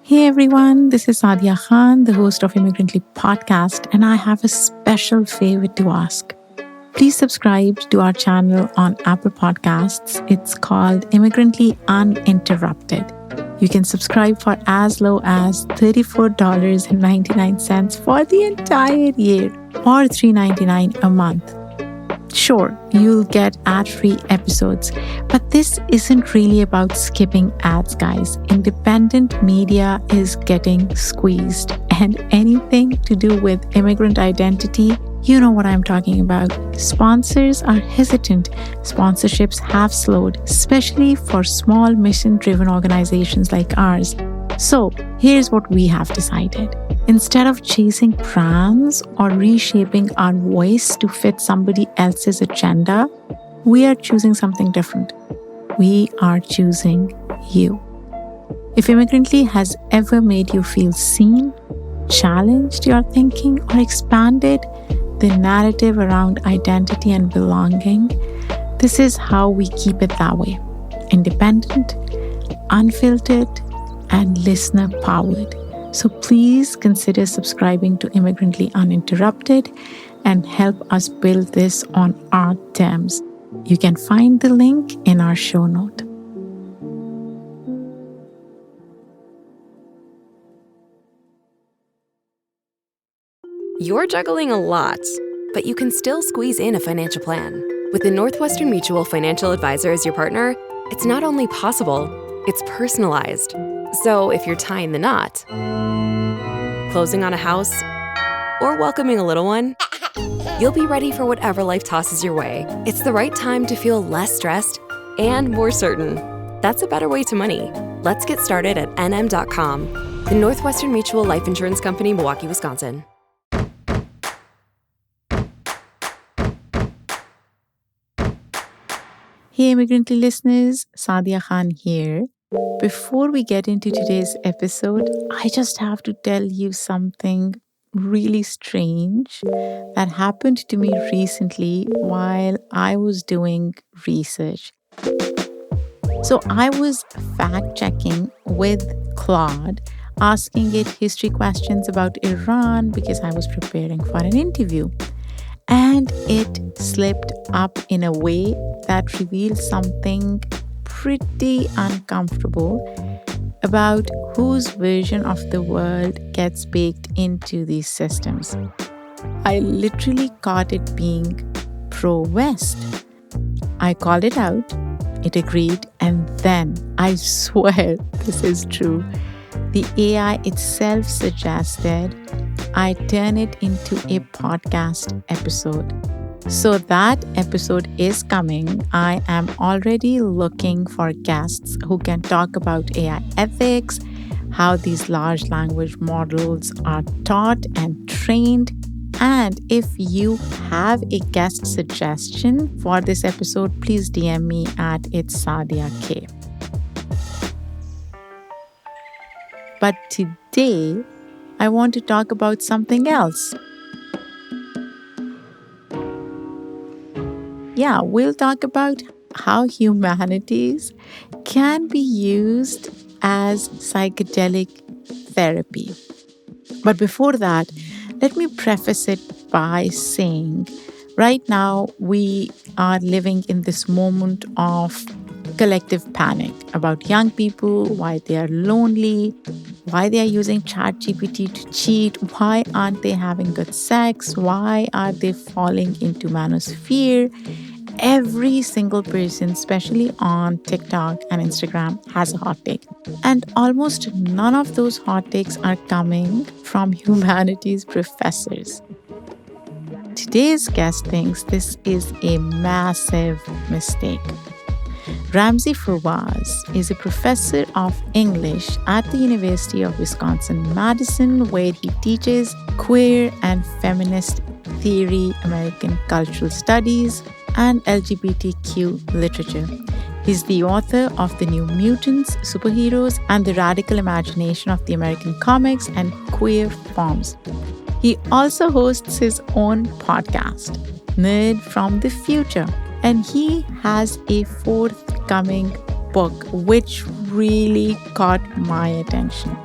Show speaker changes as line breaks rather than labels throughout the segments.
Hey everyone, this is Saadia Khan, the host of Immigrantly podcast, and I have a special favor to ask. Please subscribe to our channel on Apple Podcasts. It's called Immigrantly Uninterrupted. You can subscribe for as low as $34.99 for the entire year or $3.99 a month. Sure, you'll get ad-free episodes, but this isn't really about skipping ads, guys. Independent media is getting squeezed, and anything to do with immigrant identity, you know what I'm talking about. Sponsors are hesitant. Sponsorships have slowed, especially for small mission-driven organizations like ours. So here's what we have decided. Instead of chasing brands or reshaping our voice to fit somebody else's agenda, we are choosing something different. We are choosing you. If Immigrantly has ever made you feel seen, challenged your thinking, or expanded the narrative around identity and belonging, this is how we keep it that way. Independent, unfiltered, and listener-powered. So please consider subscribing to Immigrantly Uninterrupted and help us build this on our terms. You can find the link in our show note.
You're juggling a lot, but you can still squeeze in a financial plan. With the Northwestern Mutual Financial Advisor as your partner, it's not only possible, it's personalized. So if you're tying the knot, closing on a house, or welcoming a little one, you'll be ready for whatever life tosses your way. It's the right time to feel less stressed and more certain. That's a better way to money. Let's get started at nm.com, the Northwestern Mutual Life Insurance Company, Milwaukee, Wisconsin.
Hey Immigrantly listeners, Saadia Khan here. Before we get into today's episode, I just have to tell you something really strange that happened to me recently while I was doing research. So I was fact-checking with Claude, asking it history questions about Iran because I was preparing for an interview. And it slipped up in a way that revealed something pretty uncomfortable about whose version of the world gets baked into these systems. I literally caught it being pro-West. I called it out, it agreed, and then, I swear this is true, the AI itself suggested I turn it into a podcast episode. So that episode is coming. I am already looking for guests who can talk about AI ethics, how these large language models are taught and trained. And if you have a guest suggestion for this episode, please DM me at itsSaadiaK. But today, I want to talk about something else. Yeah, we'll talk about how humanities can be used as psychedelic therapy. But before that, let me preface it by saying right now we are living in this moment of collective panic about young people, why they are lonely, why they are using ChatGPT to cheat, why aren't they having good sex, why are they falling into manosphere. Every single person, especially on TikTok and Instagram, has a hot take. And almost none of those hot takes are coming from humanities professors. Today's guest thinks this is a massive mistake. Ramzi Fawaz is a professor of English at the University of Wisconsin-Madison, where he teaches queer and feminist theory, American cultural studies, and LGBTQ literature. He's the author of The New Mutants, Superheroes, and the Radical Imagination of the American Comics and Queer Forms. He also hosts his own podcast, Nerd from the Future, and he has a forthcoming book which really caught my attention.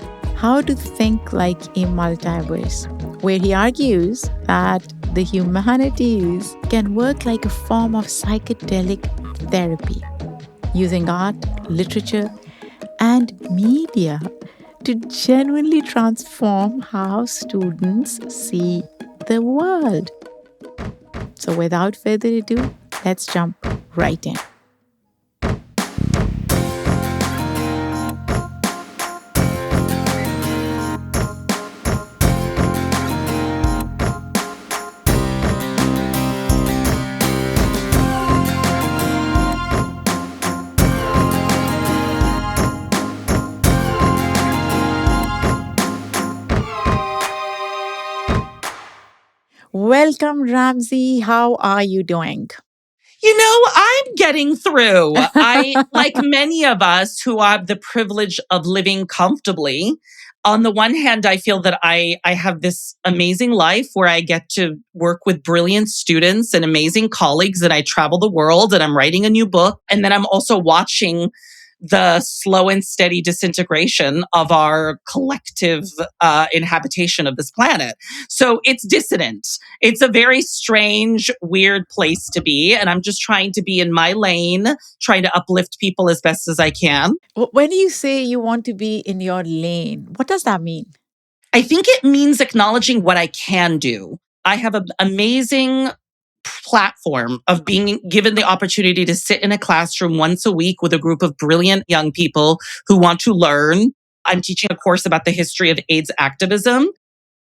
How to Think Like a Multiverse, where he argues that the humanities can work like a form of psychedelic therapy, using art, literature, and media to genuinely transform how students see the world. So, without further ado, let's jump right in. Welcome, Ramzi. How are you doing?
I'm getting through. Like many of us who have the privilege of living comfortably, on the one hand, I feel that I have this amazing life where I get to work with brilliant students and amazing colleagues, and I travel the world and I'm writing a new book. And then I'm also watching the slow and steady disintegration of our collective inhabitation of this planet. So it's dissonant. It's a very strange, weird place to be. And I'm just trying to be in my lane, trying to uplift people as best as I can.
When you say you want to be in your lane, what does that mean?
I think it means acknowledging what I can do. I have an amazing platform of being given the opportunity to sit in a classroom once a week with a group of brilliant young people who want to learn. I'm teaching a course about the history of AIDS activism,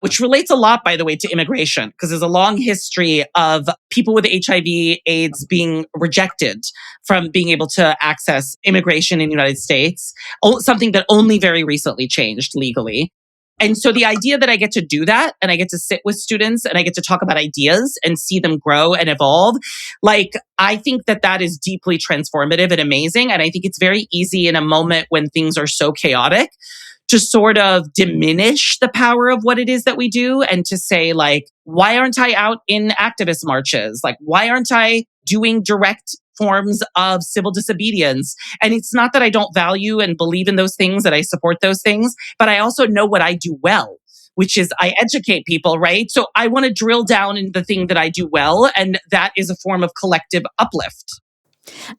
which relates a lot, by the way, to immigration, because there's a long history of people with HIV, AIDS being rejected from being able to access immigration in the United States, something that only very recently changed legally. And so the idea that I get to do that and I get to sit with students and I get to talk about ideas and see them grow and evolve, I think that is deeply transformative and amazing. And I think it's very easy in a moment when things are so chaotic to sort of diminish the power of what it is that we do and to say, why aren't I out in activist marches? Why aren't I doing direct forms of civil disobedience? And it's not that I don't value and believe in those things, that I support those things, but I also know what I do well, which is I educate people, right? So I want to drill down into the thing that I do well, and that is a form of collective uplift.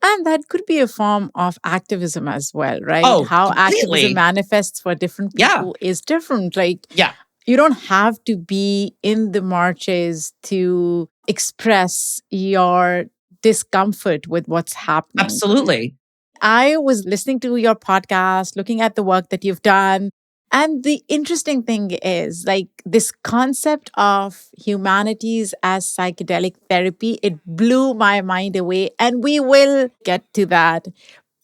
And that could be a form of activism as well, right?
Oh,
how
completely.
Activism manifests for different people is different.
Yeah.
You don't have to be in the marches to express your discomfort with what's happening.
Absolutely.
I was listening to your podcast, looking at the work that you've done. And the interesting thing is, this concept of humanities as psychedelic therapy, it blew my mind away. And we will get to that.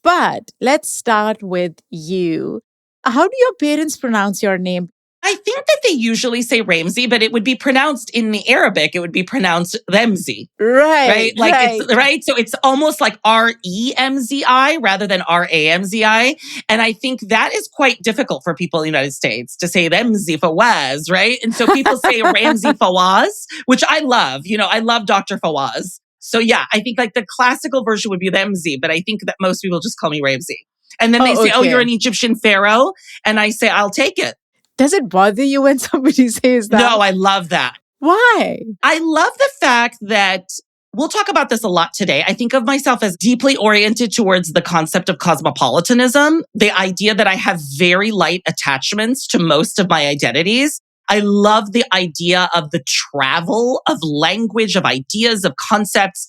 But let's start with you. How do your parents pronounce your name?
I think that they usually say Ramzi, but it would be pronounced in the Arabic, it would be pronounced Remzi.
Right.
It's right. So it's almost like Remzi rather than Ramzi. And I think that is quite difficult for people in the United States to say Ramzi Fawaz, right? And so people say Ramzi Fawaz, which I love. I love Dr. Fawaz. So yeah, I think the classical version would be Ramzi, but I think that most people just call me Ramzi. And then they say, oh, you're an Egyptian pharaoh. And I say, I'll take it.
Does it bother you when somebody says that?
No, I love that.
Why?
I love the fact that we'll talk about this a lot today. I think of myself as deeply oriented towards the concept of cosmopolitanism, the idea that I have very light attachments to most of my identities. I love the idea of the travel of language, of ideas, of concepts.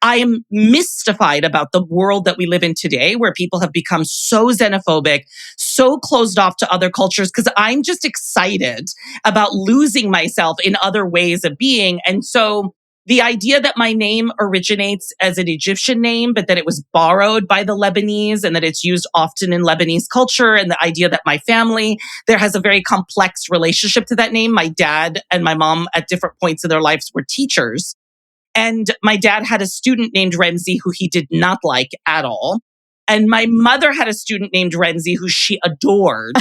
I am mystified about the world that we live in today, where people have become so xenophobic, so closed off to other cultures, because I'm just excited about losing myself in other ways of being. And so the idea that my name originates as an Egyptian name, but that it was borrowed by the Lebanese and that it's used often in Lebanese culture, and the idea that my family, there has a very complex relationship to that name. My dad and my mom at different points in their lives were teachers. And my dad had a student named Ramzi who he did not like at all. And my mother had a student named Ramzi who she adored.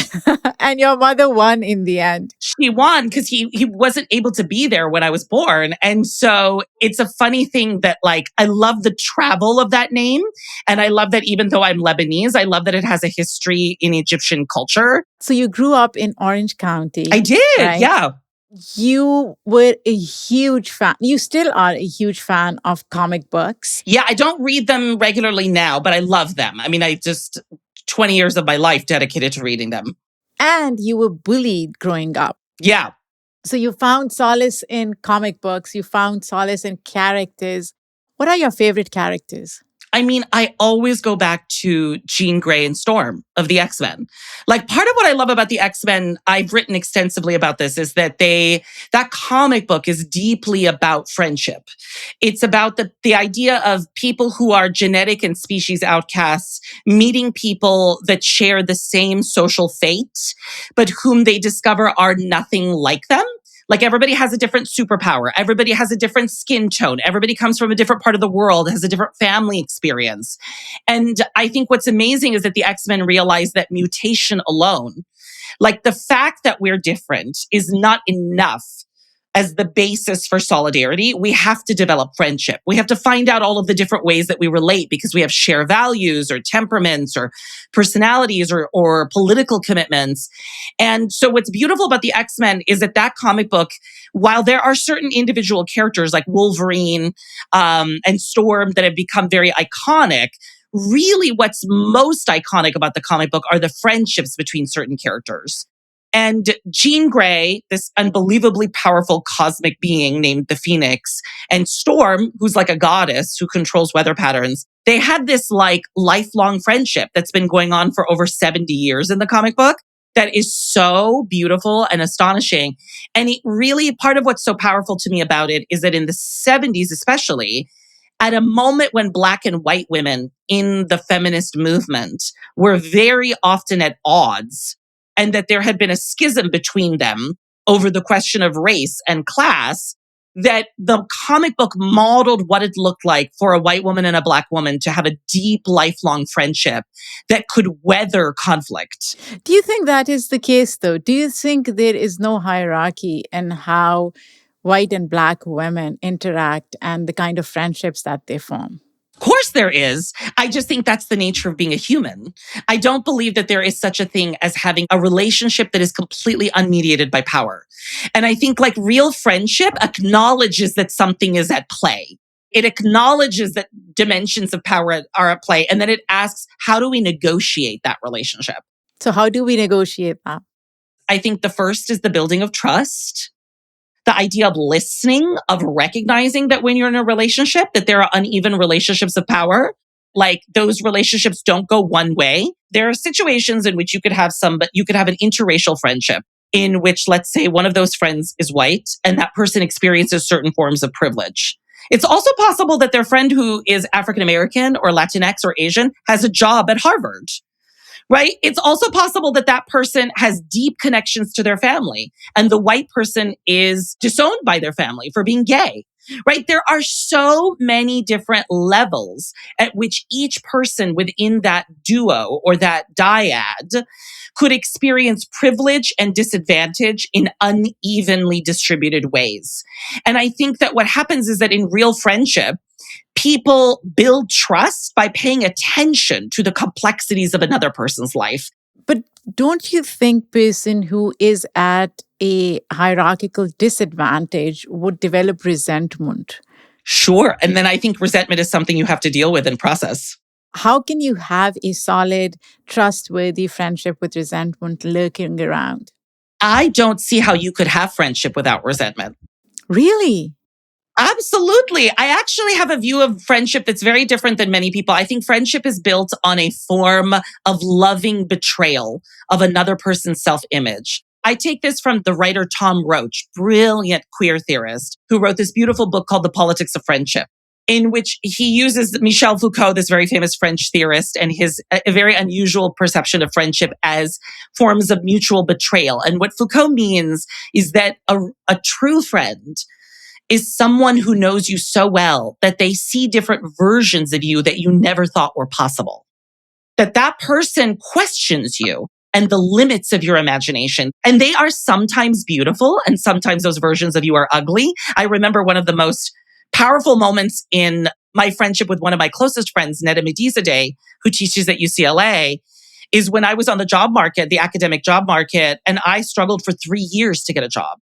And your mother won in the end.
She won because he wasn't able to be there when I was born. And so it's a funny thing that like, I love the travel of that name. And I love that even though I'm Lebanese, I love that it has a history in Egyptian culture.
So you grew up in Orange County.
I did,
right?
yeah.
You were a huge fan. You still are a huge fan of comic books.
Yeah, I don't read them regularly now, but I love them. I mean, 20 years of my life dedicated to reading them.
And you were bullied growing up.
Yeah.
So you found solace in comic books. You found solace in characters. What are your favorite characters?
I mean, I always go back to Jean Grey and Storm of the X-Men. Like part of what I love about the X-Men, I've written extensively about this, is that that comic book is deeply about friendship. It's about the idea of people who are genetic and species outcasts meeting people that share the same social fate, but whom they discover are nothing like them. Like everybody has a different superpower. Everybody has a different skin tone. Everybody comes from a different part of the world, has a different family experience. And I think what's amazing is that the X-Men realize that mutation alone, like the fact that we're different, is not enough as the basis for solidarity. We have to develop friendship. We have to find out all of the different ways that we relate because we have shared values or temperaments or personalities or political commitments. And so what's beautiful about the X-Men is that comic book, while there are certain individual characters like Wolverine and Storm that have become very iconic, really what's most iconic about the comic book are the friendships between certain characters. And Jean Grey, this unbelievably powerful cosmic being named the Phoenix, and Storm, who's like a goddess who controls weather patterns, they had this like lifelong friendship that's been going on for over 70 years in the comic book that is so beautiful and astonishing. And it really, part of what's so powerful to me about it is that in the 70s especially, at a moment when Black and white women in the feminist movement were very often at odds, and that there had been a schism between them over the question of race and class, that the comic book modeled what it looked like for a white woman and a Black woman to have a deep, lifelong friendship that could weather conflict.
Do you think that is the case, though? Do you think there is no hierarchy in how white and Black women interact and the kind of friendships that they form?
Of course there is. I just think that's the nature of being a human. I don't believe that there is such a thing as having a relationship that is completely unmediated by power. And I think like real friendship acknowledges that something is at play. It acknowledges that dimensions of power are at play. And then it asks, how do we negotiate that relationship?
So how do we negotiate that?
I think the first is the building of trust. The idea of listening, of recognizing that when you're in a relationship, that there are uneven relationships of power. Like those relationships don't go one way. There are situations in which you could have an interracial friendship in which, let's say, one of those friends is white and that person experiences certain forms of privilege. It's also possible that their friend who is African American or Latinx or Asian has a job at Harvard. Right? It's also possible that that person has deep connections to their family and the white person is disowned by their family for being gay. Right? There are so many different levels at which each person within that duo or that dyad could experience privilege and disadvantage in unevenly distributed ways. And I think that what happens is that in real friendship, people build trust by paying attention to the complexities of another person's life.
But don't you think person who is at a hierarchical disadvantage would develop resentment?
Sure. And then I think resentment is something you have to deal with and process.
How can you have a solid, trustworthy friendship with resentment lurking around?
I don't see how you could have friendship without resentment.
Really?
Absolutely. I actually have a view of friendship that's very different than many people. I think friendship is built on a form of loving betrayal of another person's self-image. I take this from the writer Tom Roach, brilliant queer theorist, who wrote this beautiful book called The Politics of Friendship, in which he uses Michel Foucault, this very famous French theorist, and his a very unusual perception of friendship as forms of mutual betrayal. And what Foucault means is that a true friend is someone who knows you so well that they see different versions of you that you never thought were possible. that person questions you and the limits of your imagination. And they are sometimes beautiful, and sometimes those versions of you are ugly. I remember one of the most powerful moments in my friendship with one of my closest friends, Neda Medizadeh, who teaches at UCLA, is when I was on the job market, the academic job market, and I struggled for 3 years to get a job.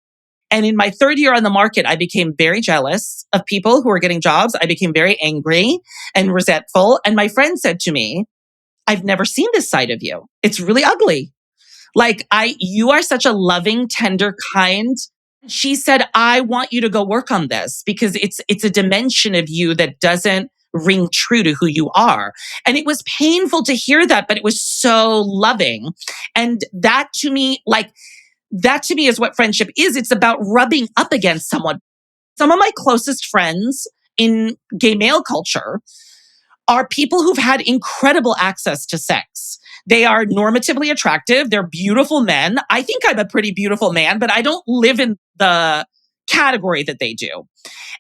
And in my third year on the market, I became very jealous of people who were getting jobs. I became very angry and resentful. And my friend said to me, I've never seen this side of you. It's really ugly. You are such a loving, tender, kind. She said, I want you to go work on this because it's a dimension of you that doesn't ring true to who you are. And it was painful to hear that, but it was so loving. And that to me is what friendship is. It's about rubbing up against someone. Some of my closest friends in gay male culture are people who've had incredible access to sex. They are normatively attractive. They're beautiful men. I think I'm a pretty beautiful man, but I don't live in the category that they do.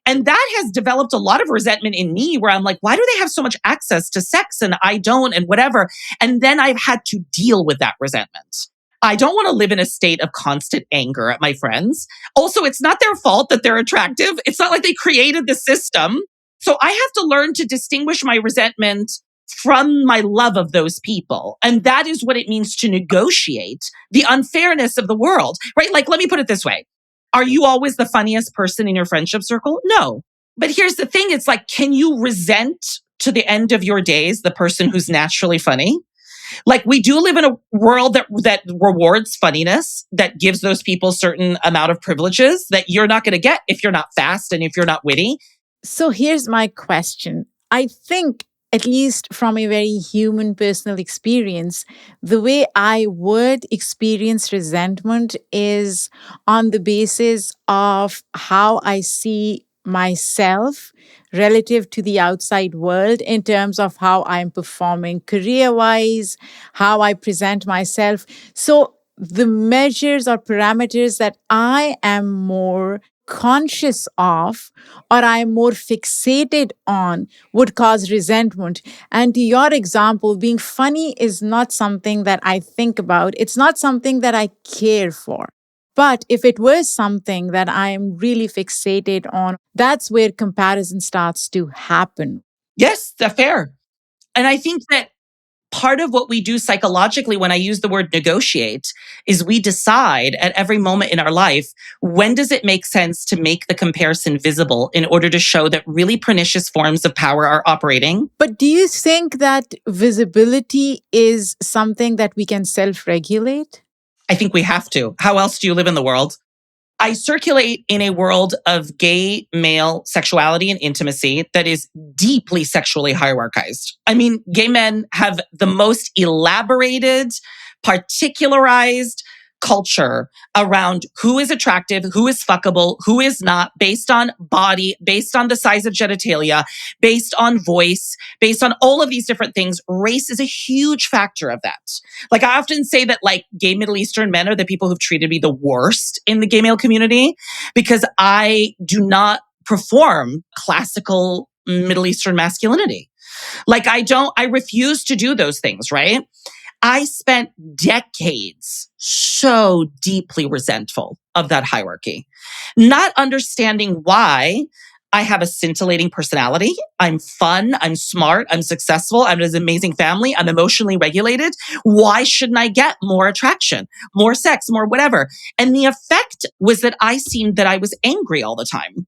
And that has developed a lot of resentment in me where I'm like, why do they have so much access to sex and I don't and whatever? And then I've had to deal with that resentment. I don't want to live in a state of constant anger at my friends. Also, it's not their fault that they're attractive. It's not like they created the system. So I have to learn to distinguish my resentment from my love of those people. And that is what it means to negotiate the unfairness of the world, right? Like, let me put it this way. Are you always the funniest person in your friendship circle? No. But here's the thing. It's like, can you resent to the end of your days the person who's naturally funny? Like, we do live in a world that rewards funniness, that gives those people certain amount of privileges that you're not going to get if you're not fast and if you're not witty.
So here's my question. I think, at least from a very human personal experience, the way I would experience resentment is on the basis of how I see myself relative to the outside world in terms of how I'm performing career-wise, how I present myself. So the measures or parameters that I am more conscious of or I'm more fixated on would cause resentment. And to your example, being funny is not something that I think about. It's not something that I care for. But if it was something that I'm really fixated on, that's where comparison starts to happen.
Yes, that's fair. And I think that part of what we do psychologically when I use the word negotiate is we decide at every moment in our life, when does it make sense to make the comparison visible in order to show that really pernicious forms of power are operating?
But do you think that visibility is something that we can self-regulate?
I think we have to. How else do you live in the world? I circulate in a world of gay male sexuality and intimacy that is deeply sexually hierarchized. I mean, gay men have the most elaborated, particularized culture around who is attractive, who is fuckable, who is not, based on body, based on the size of genitalia, based on voice, based on all of these different things. Race is a huge factor of that. Like, I often say that gay Middle Eastern men are the people who've treated me the worst in the gay male community because I do not perform classical Middle Eastern masculinity. I refuse to do those things, right? I spent decades so deeply resentful of that hierarchy, not understanding why. I have a scintillating personality. I'm fun. I'm smart. I'm successful. I have an amazing family. I'm emotionally regulated. Why shouldn't I get more attraction, more sex, more whatever? And the effect was that I seemed that I was angry all the time.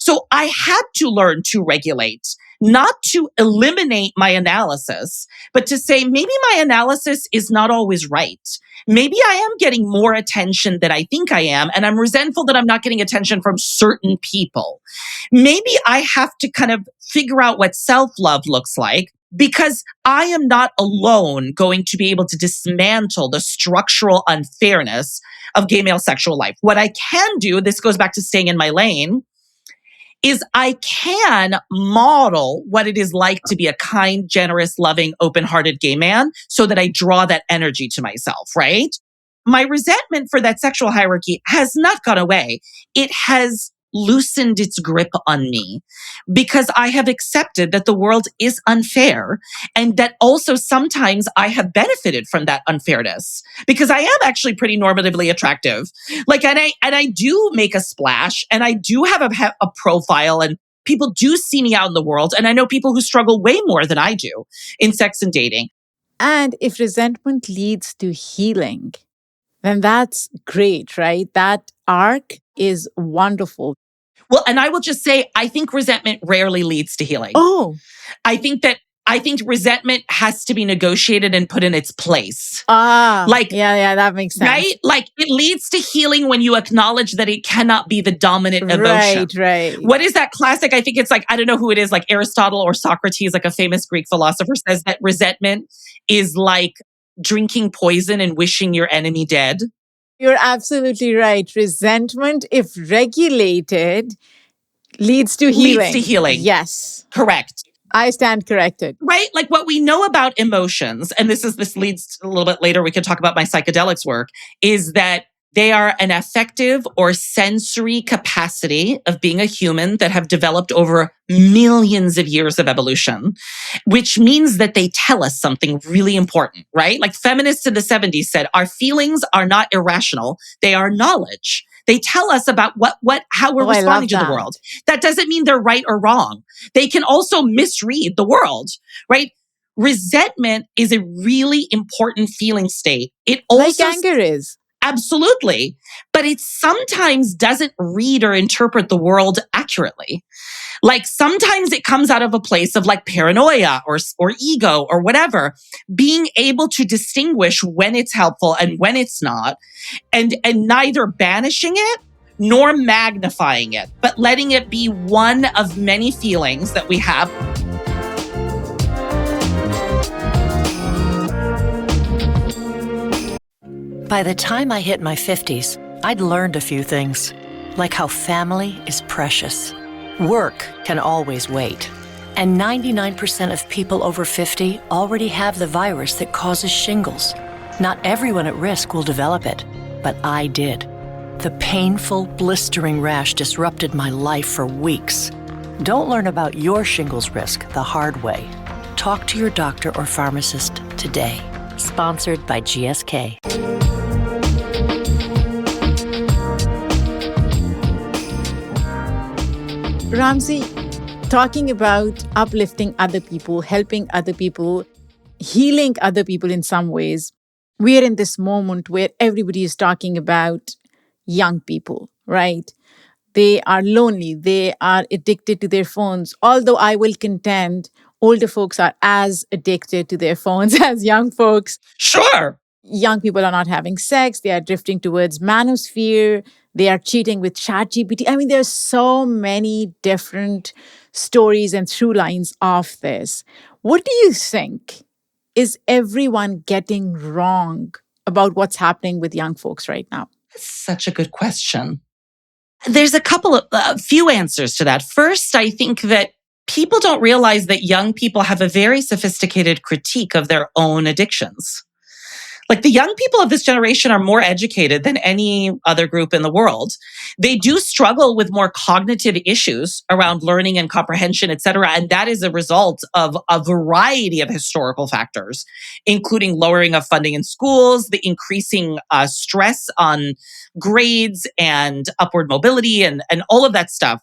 So I had to learn to regulate, not to eliminate my analysis, but to say, maybe my analysis is not always right. Maybe I am getting more attention than I think I am, and I'm resentful that I'm not getting attention from certain people. Maybe I have to kind of figure out what self-love looks like, because I am not alone going to be able to dismantle the structural unfairness of gay male sexual life. What I can do, this goes back to staying in my lane, is I can model what it is like to be a kind, generous, loving, open-hearted gay man so that I draw that energy to myself, right? My resentment for that sexual hierarchy has not gone away. It has loosened its grip on me because I have accepted that the world is unfair and that also sometimes I have benefited from that unfairness because I am actually pretty normatively attractive. Like, and I do make a splash and I do have a profile and people do see me out in the world. And I know people who struggle way more than I do in sex and dating.
And if resentment leads to healing, then that's great, right? That arc is wonderful.
Well, and I will just say, I think resentment rarely leads to healing.
Oh,
I think resentment has to be negotiated and put in its place.
yeah, that makes sense.
Right? Like it leads to healing when you acknowledge that it cannot be the dominant emotion.
Right.
What is that classic? I think it's like, I don't know who it is, like Aristotle or Socrates, like a famous Greek philosopher says that resentment is like drinking poison and wishing your enemy dead.
You're absolutely right. Resentment, if regulated, leads to healing.
Leads to healing.
Yes.
Correct.
I stand corrected.
Right? Like what we know about emotions, and this leads a little bit later, we could talk about my psychedelics work, is that they are an affective or sensory capacity of being a human that have developed over millions of years of evolution, which means that they tell us something really important, right? Like feminists in the 70s said, our feelings are not irrational. They are knowledge. They tell us about how we're responding to the world. That doesn't mean they're right or wrong. They can also misread the world, right? Resentment is a really important feeling state. It also,
like anger is.
Absolutely. But it sometimes doesn't read or interpret the world accurately. Like sometimes it comes out of a place of like paranoia or ego or whatever, being able to distinguish when it's helpful and when it's not, and neither banishing it nor magnifying it, but letting it be one of many feelings that we have.
By the time I hit my 50s, I'd learned a few things, like how family is precious. Work can always wait. And 99% of people over 50 already have the virus that causes shingles. Not everyone at risk will develop it, but I did. The painful, blistering rash disrupted my life for weeks. Don't learn about your shingles risk the hard way. Talk to your doctor or pharmacist today. Sponsored by GSK.
Ramzi, talking about uplifting other people, helping other people, healing other people in some ways, we are in this moment where everybody is talking about young people, right? They are lonely. They are addicted to their phones. Although I will contend older folks are as addicted to their phones as young folks.
Sure.
Young people are not having sex. They are drifting towards manosphere. They are cheating with ChatGPT. I mean, there's so many different stories and through lines of this. What do you think is everyone getting wrong about what's happening with young folks right now?
That's such a good question. There's a few answers to that. First, I think that people don't realize that young people have a very sophisticated critique of their own addictions. Like the young people of this generation are more educated than any other group in the world. They do struggle with more cognitive issues around learning and comprehension, et cetera. And that is a result of a variety of historical factors, including lowering of funding in schools, the increasing stress on grades and upward mobility and all of that stuff.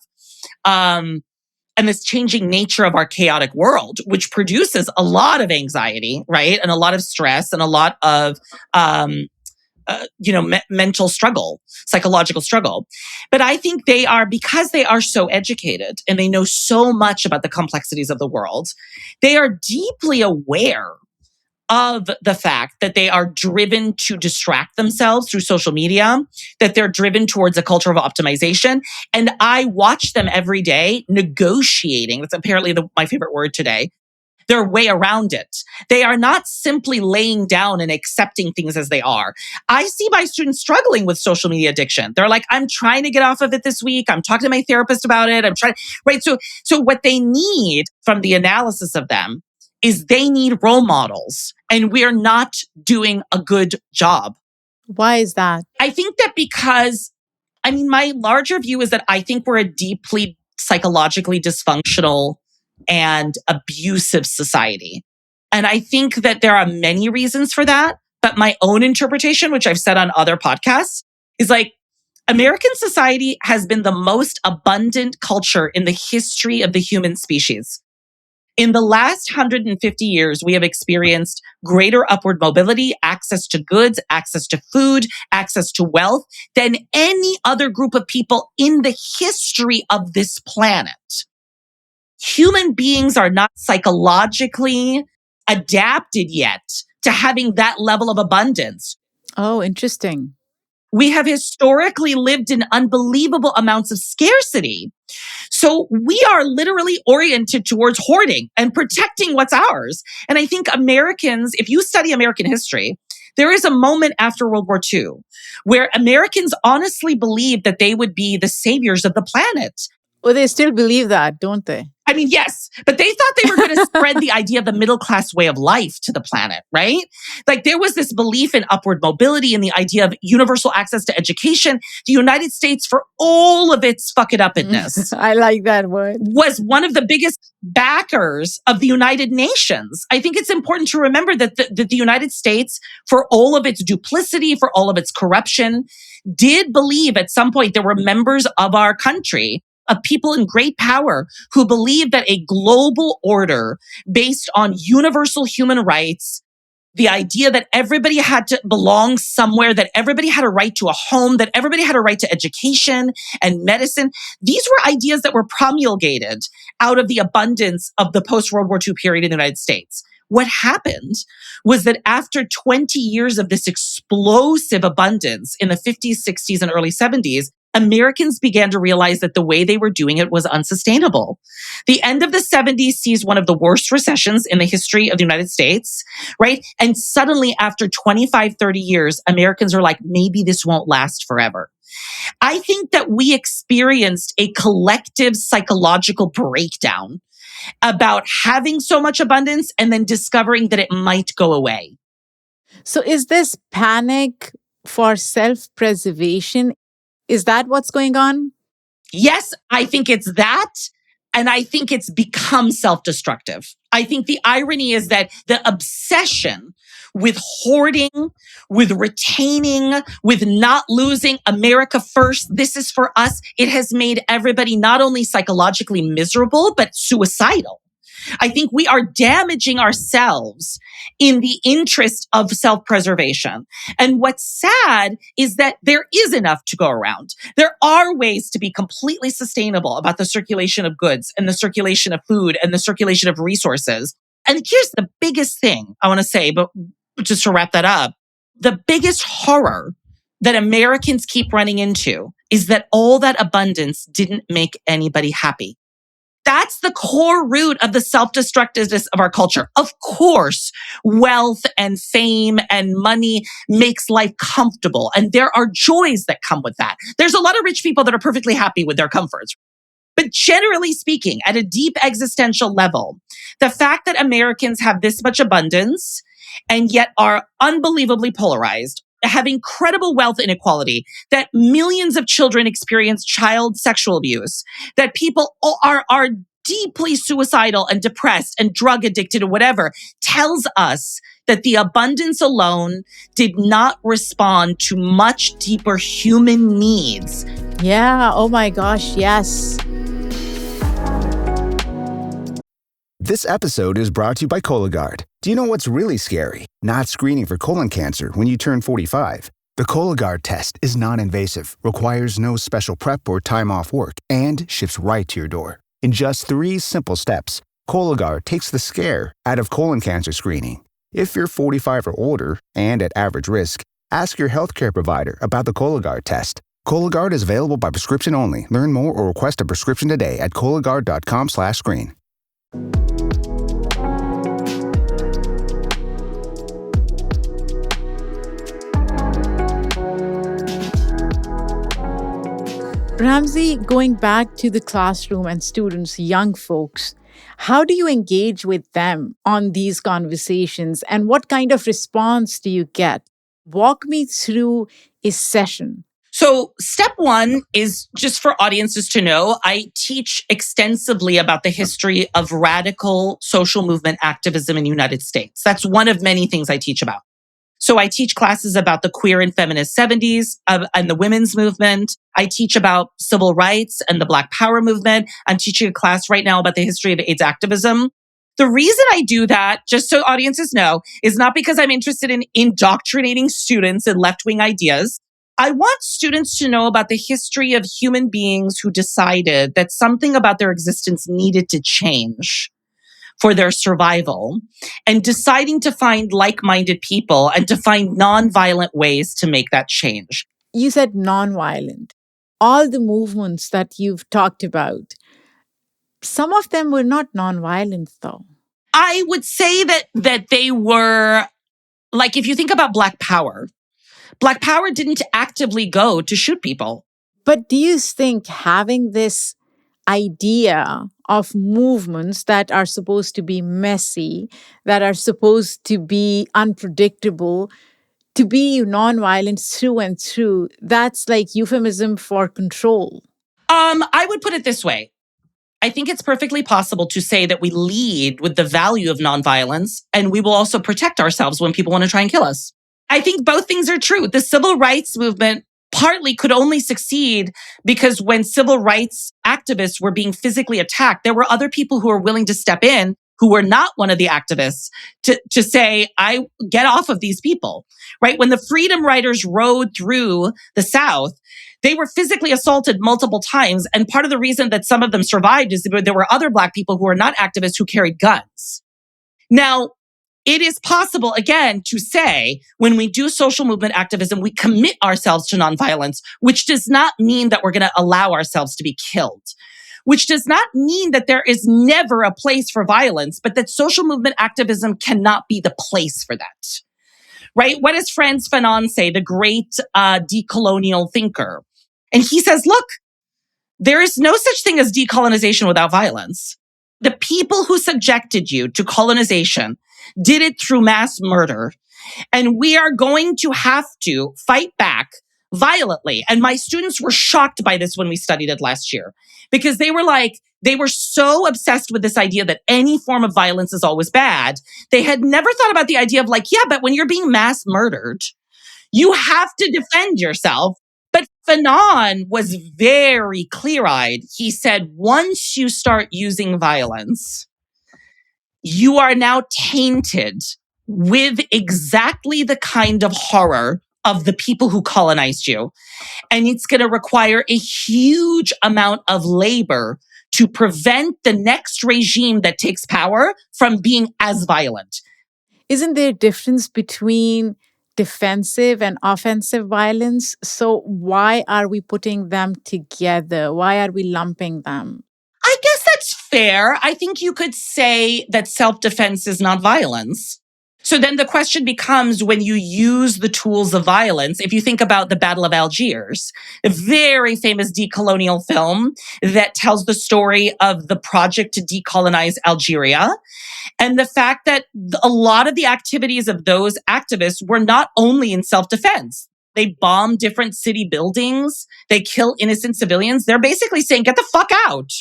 And this changing nature of our chaotic world, which produces a lot of anxiety, right? And a lot of stress and a lot of, mental struggle, psychological struggle. But I think because they are so educated and they know so much about the complexities of the world, they are deeply aware of the fact that they are driven to distract themselves through social media, that they're driven towards a culture of optimization. And I watch them every day negotiating, that's apparently my favorite word today, their way around it. They are not simply laying down and accepting things as they are. I see my students struggling with social media addiction. They're like, I'm trying to get off of it this week. I'm talking to my therapist about it. I'm trying, right? So what they need from the analysis of them is they need role models, and we're not doing a good job.
Why is that?
I think that because I mean, my larger view is that I think we're a deeply psychologically dysfunctional and abusive society. And I think that there are many reasons for that. But my own interpretation, which I've said on other podcasts, is like American society has been the most abundant culture in the history of the human species. In the last 150 years, we have experienced greater upward mobility, access to goods, access to food, access to wealth than any other group of people in the history of this planet. Human beings are not psychologically adapted yet to having that level of abundance.
Oh, interesting.
We have historically lived in unbelievable amounts of scarcity. So we are literally oriented towards hoarding and protecting what's ours. And I think Americans, if you study American history, there is a moment after World War II where Americans honestly believed that they would be the saviors of the planet.
Well, they still believe that, don't they?
I mean, yes, but they thought they were going to spread the idea of the middle class way of life to the planet, right? Like there was this belief in upward mobility and the idea of universal access to education. The United States, for all of its fuck it upness,
I like that word,
was one of the biggest backers of the United Nations. I think it's important to remember that the United States, for all of its duplicity, for all of its corruption, did believe at some point there were members of our country, of people in great power, who believed that a global order based on universal human rights, the idea that everybody had to belong somewhere, that everybody had a right to a home, that everybody had a right to education and medicine. These were ideas that were promulgated out of the abundance of the post-World War II period in the United States. What happened was that after 20 years of this explosive abundance in the 50s, 60s, and early 70s, Americans began to realize that the way they were doing it was unsustainable. The end of the 70s sees one of the worst recessions in the history of the United States, right? And suddenly, after 25, 30 years, Americans are like, maybe this won't last forever. I think that we experienced a collective psychological breakdown about having so much abundance and then discovering that it might go away.
So is this panic for self-preservation? Is that what's going on?
Yes, I think it's that. And I think it's become self-destructive. I think the irony is that the obsession with hoarding, with retaining, with not losing America first, this is for us, it has made everybody not only psychologically miserable, but suicidal. I think we are damaging ourselves in the interest of self-preservation. And what's sad is that there is enough to go around. There are ways to be completely sustainable about the circulation of goods and the circulation of food and the circulation of resources. And here's the biggest thing I want to say, but just to wrap that up, the biggest horror that Americans keep running into is that all that abundance didn't make anybody happy. That's the core root of the self-destructiveness of our culture. Of course, wealth and fame and money makes life comfortable. And there are joys that come with that. There's a lot of rich people that are perfectly happy with their comforts. But generally speaking, at a deep existential level, the fact that Americans have this much abundance and yet are unbelievably polarized, have incredible wealth inequality, that millions of children experience child sexual abuse, that people are deeply suicidal and depressed and drug addicted or whatever, tells us that the abundance alone did not respond to much deeper human needs.
Yeah. Oh my gosh. Yes.
This episode is brought to you by Cologuard. Do you know what's really scary? Not screening for colon cancer when you turn 45. The Cologuard test is non-invasive, requires no special prep or time off work, and ships right to your door. In just 3 simple steps, Cologuard takes the scare out of colon cancer screening. If you're 45 or older and at average risk, ask your healthcare provider about the Cologuard test. Cologuard is available by prescription only. Learn more or request a prescription today at Cologuard.com/screen.
Ramzi, going back to the classroom and students, young folks, how do you engage with them on these conversations and what kind of response do you get? Walk me through a session.
So step one is just for audiences to know, I teach extensively about the history of radical social movement activism in the United States. That's one of many things I teach about. So I teach classes about the queer and feminist 70s and the women's movement. I teach about civil rights and the Black Power movement. I'm teaching a class right now about the history of AIDS activism. The reason I do that, just so audiences know, is not because I'm interested in indoctrinating students in left-wing ideas. I want students to know about the history of human beings who decided that something about their existence needed to change for their survival, and deciding to find like-minded people and to find nonviolent ways to make that change.
You said nonviolent. All the movements that you've talked about, some of them were not nonviolent, though.
I would say that they were, like, if you think about Black Power didn't actively go to shoot people.
But do you think having this idea of movements that are supposed to be messy, that are supposed to be unpredictable, to be nonviolent through and through, that's like euphemism for control?
I would put it this way. I think it's perfectly possible to say that we lead with the value of nonviolence, and we will also protect ourselves when people want to try and kill us. I think both things are true. The civil rights movement partly could only succeed because when civil rights activists were being physically attacked, there were other people who were willing to step in who were not one of the activists to say, I get off of these people, right? When the freedom riders rode through the South, they were physically assaulted multiple times. And part of the reason that some of them survived is that there were other Black people who were not activists who carried guns. Now, it is possible, again, to say when we do social movement activism, we commit ourselves to nonviolence, which does not mean that we're going to allow ourselves to be killed, which does not mean that there is never a place for violence, but that social movement activism cannot be the place for that. Right? What does Frantz Fanon say, the great decolonial thinker? And he says, look, there is no such thing as decolonization without violence. The people who subjected you to colonization did it through mass murder. And we are going to have to fight back violently. And my students were shocked by this when we studied it last year, because they were so obsessed with this idea that any form of violence is always bad. They had never thought about the idea of yeah, but when you're being mass murdered, you have to defend yourself. But Fanon was very clear-eyed. He said, once you start using violence, you are now tainted with exactly the kind of horror of the people who colonized you. And it's going to require a huge amount of labor to prevent the next regime that takes power from being as violent.
Isn't there a difference between defensive and offensive violence? So why are we putting them together? Why are we lumping them?
I guess that's fair. I think you could say that self-defense is not violence. So then the question becomes, when you use the tools of violence, if you think about the Battle of Algiers, a very famous decolonial film that tells the story of the project to decolonize Algeria, and the fact that a lot of the activities of those activists were not only in self-defense. They bomb different city buildings. They kill innocent civilians. They're basically saying, get the fuck out.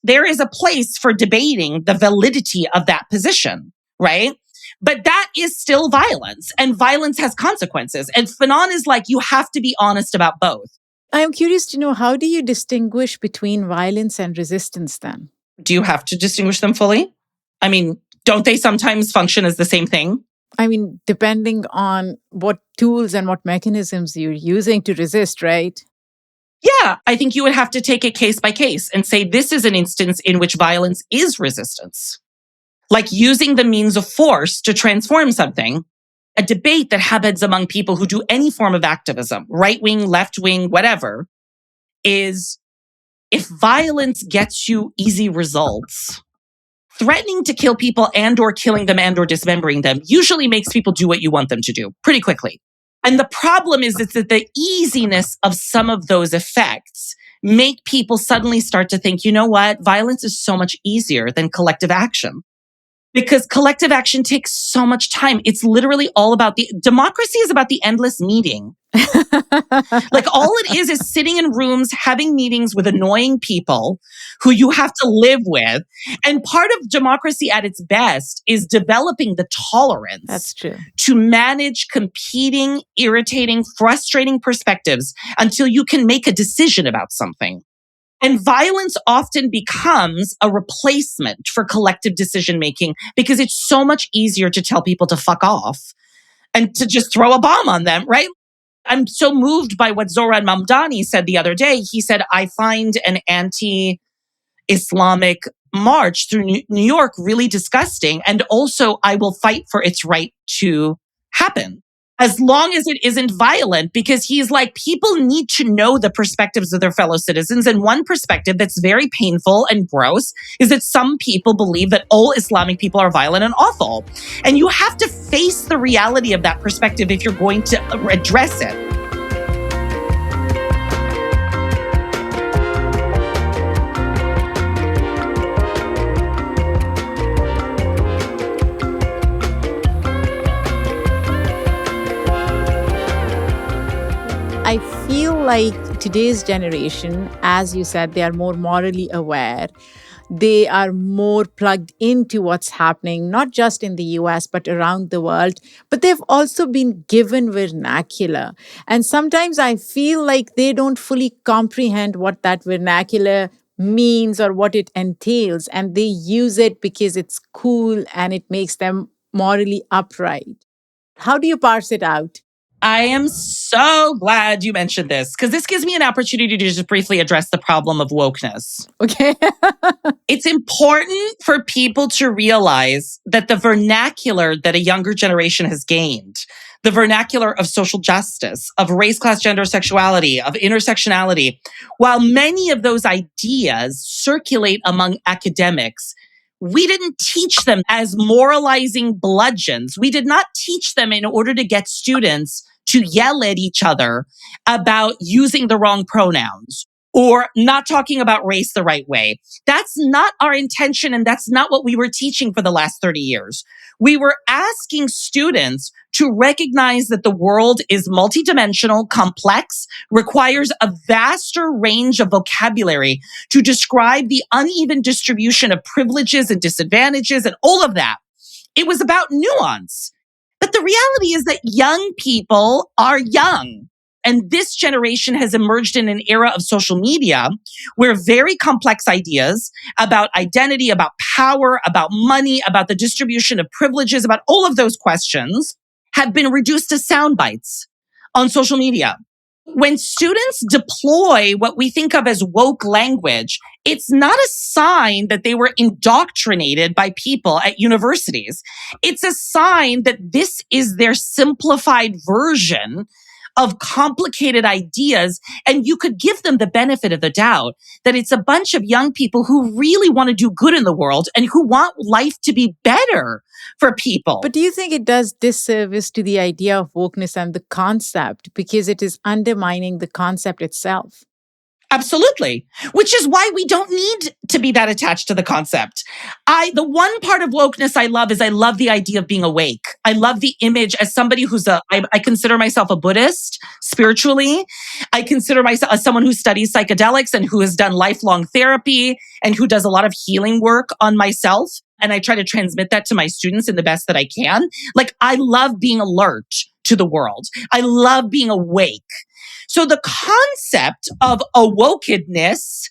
There is a place for debating the validity of that position, right? But that is still violence, and violence has consequences. And Fanon is like, you have to be honest about both.
I'm curious to know, how do you distinguish between violence and resistance then?
Do you have to distinguish them fully? I mean, don't they sometimes function as the same thing?
I mean, depending on what tools and what mechanisms you're using to resist, right?
Yeah, I think you would have to take it case by case and say, this is an instance in which violence is resistance. Like using the means of force to transform something. A debate that happens among people who do any form of activism, right wing, left wing, whatever, is if violence gets you easy results, threatening to kill people and or killing them and or dismembering them usually makes people do what you want them to do pretty quickly. And the problem is that the easiness of some of those effects make people suddenly start to think, you know what? Violence is so much easier than collective action. because collective action takes so much time. It's literally all about democracy is about the endless meeting. Like all it is sitting in rooms, having meetings with annoying people who you have to live with. And part of democracy at its best is developing the tolerance.
That's true.
To manage competing, irritating, frustrating perspectives until you can make a decision about something. And violence often becomes a replacement for collective decision making because it's so much easier to tell people to fuck off and to just throw a bomb on them, right? I'm so moved by what Zoran Mamdani said the other day. He said, I find an anti-Islamic march through New York really disgusting. And also, I will fight for its right to happen, as long as it isn't violent, because he's like, people need to know the perspectives of their fellow citizens. And one perspective that's very painful and gross is that some people believe that all Islamic people are violent and awful. And you have to face the reality of that perspective if you're going to address it.
I feel like today's generation, as you said, they are more morally aware. They are more plugged into what's happening, not just in the US, but around the world. But they've also been given vernacular. And sometimes I feel like they don't fully comprehend what that vernacular means or what it entails. And they use it because it's cool and it makes them morally upright. How do you parse it out?
I am so glad you mentioned this because this gives me an opportunity to just briefly address the problem of wokeness.
Okay.
It's important for people to realize that the vernacular that a younger generation has gained, the vernacular of social justice, of race, class, gender, sexuality, of intersectionality, while many of those ideas circulate among academics, we didn't teach them as moralizing bludgeons. We did not teach them in order to get students to yell at each other about using the wrong pronouns or not talking about race the right way. That's not our intention, and that's not what we were teaching for the last 30 years. We were asking students to recognize that the world is multidimensional, complex, requires a vaster range of vocabulary to describe the uneven distribution of privileges and disadvantages and all of that. It was about nuance. But the reality is that young people are young. And this generation has emerged in an era of social media where very complex ideas about identity, about power, about money, about the distribution of privileges, about all of those questions have been reduced to sound bites on social media. When students deploy what we think of as woke language, it's not a sign that they were indoctrinated by people at universities. It's a sign that this is their simplified version of complicated ideas. And you could give them the benefit of the doubt that it's a bunch of young people who really want to do good in the world and who want life to be better for people.
But do you think it does disservice to the idea of wokeness and the concept because it is undermining the concept itself?
Absolutely. Which is why we don't need to be that attached to the concept. The one part of wokeness I love is I love the idea of being awake. I love the image as somebody who's I consider myself a Buddhist spiritually. I consider myself as someone who studies psychedelics and who has done lifelong therapy and who does a lot of healing work on myself. And I try to transmit that to my students in the best that I can. Like, I love being alert to the world. I love being awake. So the concept of awokeness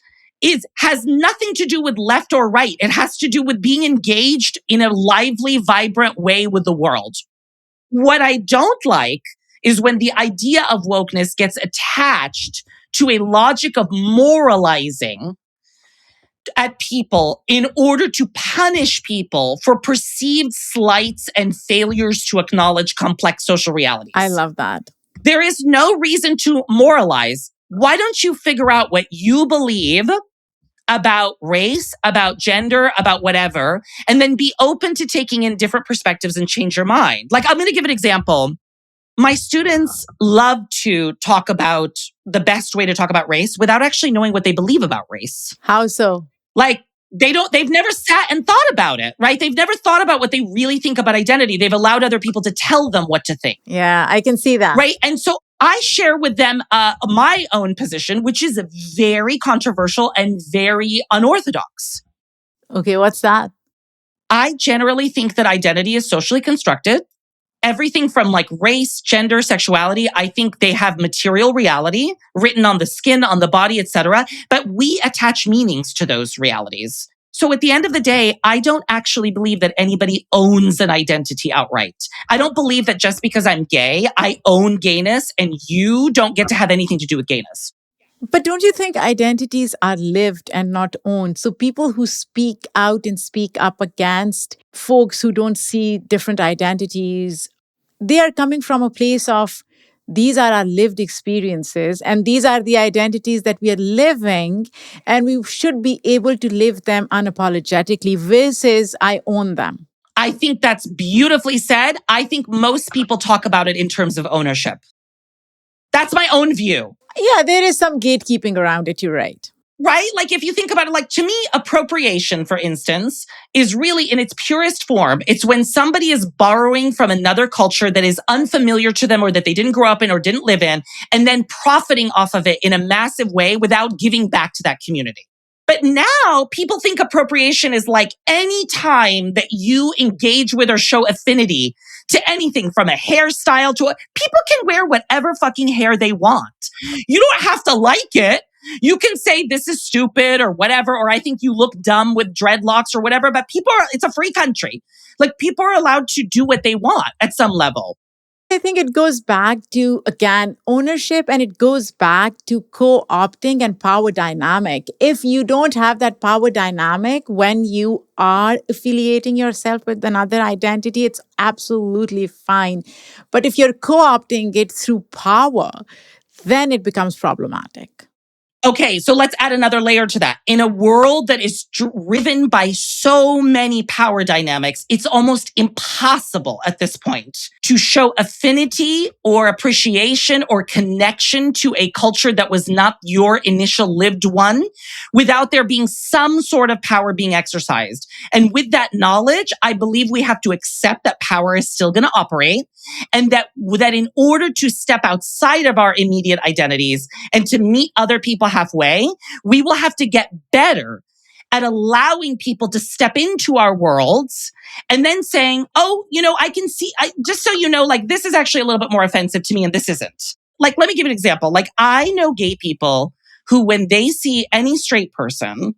has nothing to do with left or right. It has to do with being engaged in a lively, vibrant way with the world. What I don't like is when the idea of wokeness gets attached to a logic of moralizing at people in order to punish people for perceived slights and failures to acknowledge complex social realities.
I love that.
There is no reason to moralize. Why don't you figure out what you believe about race, about gender, about whatever, and then be open to taking in different perspectives and change your mind? Like, I'm going to give an example. My students love to talk about the best way to talk about race without actually knowing what they believe about race.
How so?
Like, they've never sat and thought about it, right? They've never thought about what they really think about identity. They've allowed other people to tell them what to think.
Yeah, I can see that.
Right. And so I share with them my own position, which is very controversial and very unorthodox.
Okay, what's that?
I generally think that identity is socially constructed. Everything from like race, gender, sexuality, I think they have material reality written on the skin, on the body, etc. But we attach meanings to those realities. So at the end of the day, I don't actually believe that anybody owns an identity outright. I don't believe that just because I'm gay, I own gayness and you don't get to have anything to do with gayness.
But don't you think identities are lived and not owned? So people who speak out and speak up against folks who don't see different identities, they are coming from a place of these are our lived experiences and these are the identities that we are living, and we should be able to live them unapologetically versus I own them.
I think that's beautifully said. I think most people talk about it in terms of ownership. That's my own view.
Yeah, there is some gatekeeping around it, you're right.
Right? Like if you think about it, like to me, appropriation, for instance, is really in its purest form. It's when somebody is borrowing from another culture that is unfamiliar to them or that they didn't grow up in or didn't live in, and then profiting off of it in a massive way without giving back to that community. But now people think appropriation is like any time that you engage with or show affinity to anything from a hairstyle to people can wear whatever fucking hair they want. You don't have to like it. You can say this is stupid or whatever, or I think you look dumb with dreadlocks or whatever, but it's a free country. Like people are allowed to do what they want at some level.
I think it goes back to, again, ownership, and it goes back to co-opting and power dynamic. If you don't have that power dynamic when you are affiliating yourself with another identity, it's absolutely fine. But if you're co-opting it through power, then it becomes problematic.
Okay, so let's add another layer to that. In a world that is driven by so many power dynamics, it's almost impossible at this point to show affinity or appreciation or connection to a culture that was not your initial lived one without there being some sort of power being exercised. And with that knowledge, I believe we have to accept that power is still going to operate, and that in order to step outside of our immediate identities and to meet other people halfway, we will have to get better at allowing people to step into our worlds and then saying, oh, I can see, just so you know, like this is actually a little bit more offensive to me and this isn't. Like, let me give you an example. Like I know gay people who, when they see any straight person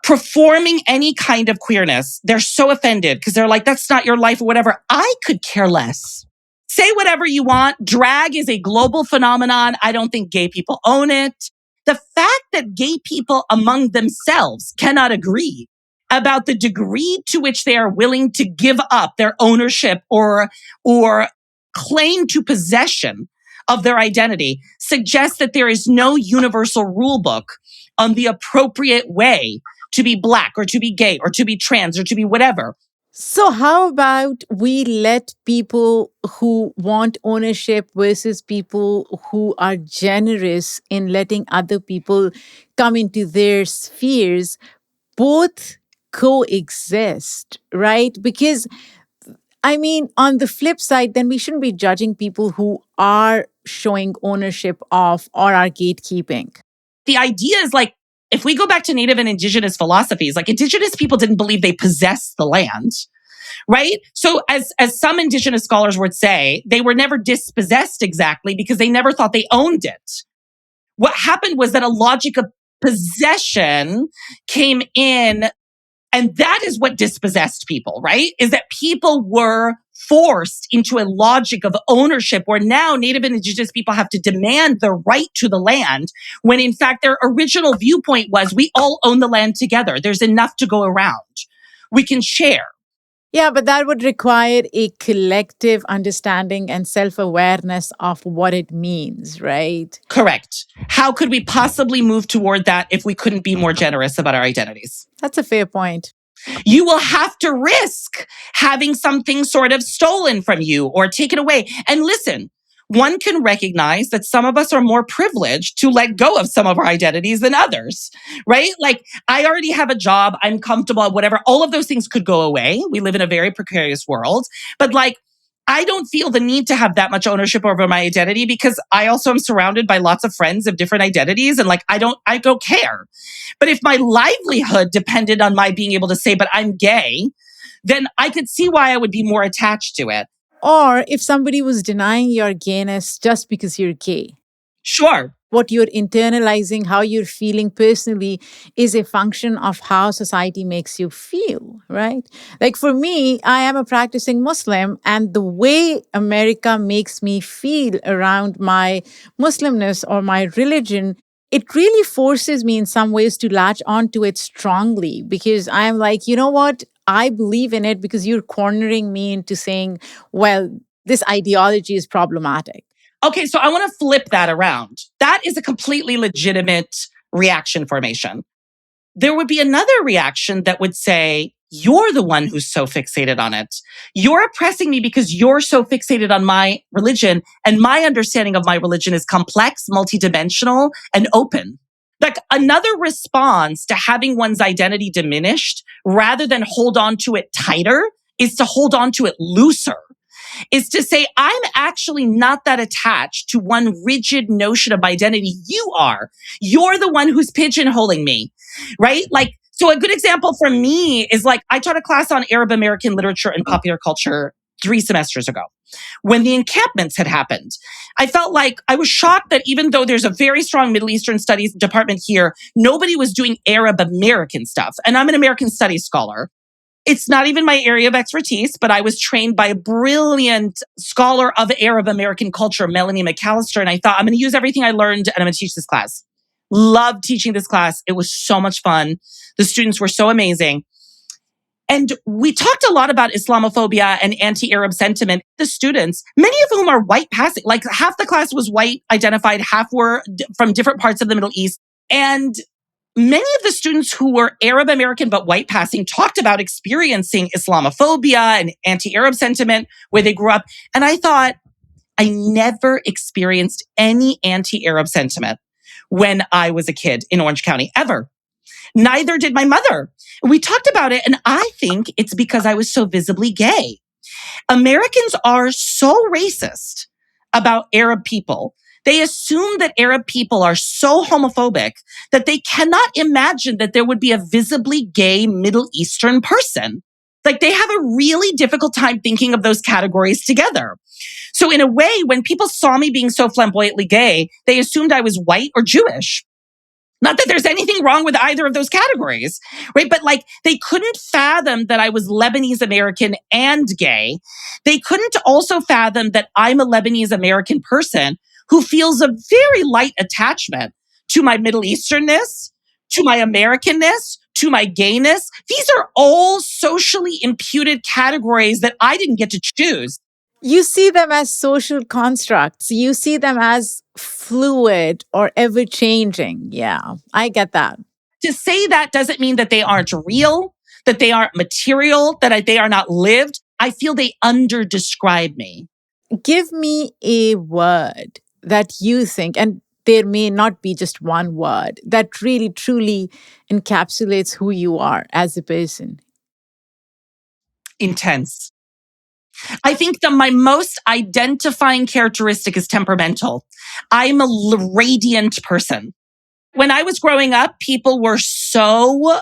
performing any kind of queerness, they're so offended because they're like, that's not your life or whatever. I could care less. Say whatever you want. Drag is a global phenomenon. I don't think gay people own it. The fact that gay people among themselves cannot agree about the degree to which they are willing to give up their ownership or claim to possession of their identity suggests that there is no universal rule book on the appropriate way to be Black or to be gay or to be trans or to be whatever.
So how about we let people who want ownership versus people who are generous in letting other people come into their spheres both coexist, right? Because, I mean, on the flip side, then we shouldn't be judging people who are showing ownership of or are gatekeeping.
The idea is like, if we go back to Native and Indigenous philosophies, like Indigenous people didn't believe they possessed the land, right? So as some Indigenous scholars would say, they were never dispossessed exactly because they never thought they owned it. What happened was that a logic of possession came in, and that is what dispossessed people, right? Is that people were forced into a logic of ownership where now Native and Indigenous people have to demand the right to the land, when in fact their original viewpoint was we all own the land together. There's enough to go around. We can share.
Yeah, but that would require a collective understanding and self-awareness of what it means, right?
Correct. How could we possibly move toward that if we couldn't be more generous about our identities?
That's a fair point.
You will have to risk having something sort of stolen from you or taken away. And listen, one can recognize that some of us are more privileged to let go of some of our identities than others, right? Like, I already have a job, I'm comfortable, whatever. All of those things could go away. We live in a very precarious world. But like, I don't feel the need to have that much ownership over my identity because I also am surrounded by lots of friends of different identities. And like, I don't care. But if my livelihood depended on my being able to say, but I'm gay, then I could see why I would be more attached to it.
Or if somebody was denying your gayness just because you're gay.
Sure.
What you're internalizing, how you're feeling personally is a function of how society makes you feel, right? Like for me, I am a practicing Muslim, and the way America makes me feel around my Muslimness or my religion, it really forces me in some ways to latch onto it strongly because I'm like, you know what? I believe in it because you're cornering me into saying, well, this ideology is problematic.
Okay, so I want to flip that around. That is a completely legitimate reaction formation. There would be another reaction that would say, you're the one who's so fixated on it. You're oppressing me because you're so fixated on my religion, and my understanding of my religion is complex, multidimensional, and open. Like, another response to having one's identity diminished rather than hold on to it tighter is to hold on to it looser. Is to say, I'm actually not that attached to one rigid notion of identity. You are. You're the one who's pigeonholing me, right? Like, so a good example for me is like, I taught a class on Arab American literature and popular culture 3 semesters ago when the encampments had happened. I felt like I was shocked that even though there's a very strong Middle Eastern studies department here, nobody was doing Arab American stuff. And I'm an American studies scholar. It's not even my area of expertise, but I was trained by a brilliant scholar of Arab American culture, Melanie McAllister. And I thought, I'm going to use everything I learned and I'm going to teach this class. Loved teaching this class. It was so much fun. The students were so amazing. And we talked a lot about Islamophobia and anti-Arab sentiment. The students, many of whom are white passing, like half the class was white identified, half were from different parts of the Middle East. And many of the students who were Arab American but white passing talked about experiencing Islamophobia and anti-Arab sentiment where they grew up. And I thought, I never experienced any anti-Arab sentiment when I was a kid in Orange County, ever. Neither did my mother. We talked about it, and I think it's because I was so visibly gay. Americans are so racist about Arab people. They assume that Arab people are so homophobic that they cannot imagine that there would be a visibly gay Middle Eastern person. Like, they have a really difficult time thinking of those categories together. So in a way, when people saw me being so flamboyantly gay, they assumed I was white or Jewish. Not that there's anything wrong with either of those categories, right? But like, they couldn't fathom that I was Lebanese American and gay. They couldn't also fathom that I'm a Lebanese American person who feels a very light attachment to my Middle Easternness, to my Americanness, to my gayness. These are all socially imputed categories that I didn't get to choose.
You see them as social constructs. You see them as fluid or ever changing. Yeah, I get that.
To say that doesn't mean that they aren't real, that they aren't material, that they are not lived. I feel they under-describe me.
Give me a word that you think, and there may not be just one word, that really truly encapsulates who you are as a person.
Intense. I think my most identifying characteristic is temperamental. I'm a radiant person. When I was growing up, people were so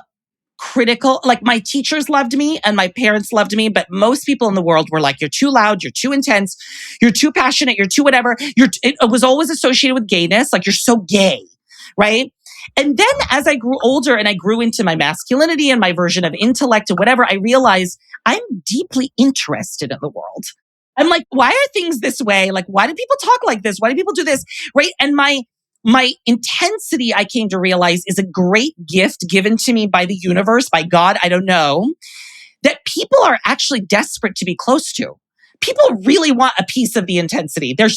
critical. Like, my teachers loved me and my parents loved me, but most people in the world were like, you're too loud, you're too intense, you're too passionate, you're too whatever. It was always associated with gayness. Like, you're so gay, right? And then as I grew older and I grew into my masculinity and my version of intellect and whatever, I realized I'm deeply interested in the world. I'm like, why are things this way? Like, why do people talk like this? Why do people do this? Right? And my intensity, I came to realize, is a great gift given to me by the universe, by God, I don't know, that people are actually desperate to be close to. People really want a piece of the intensity. They're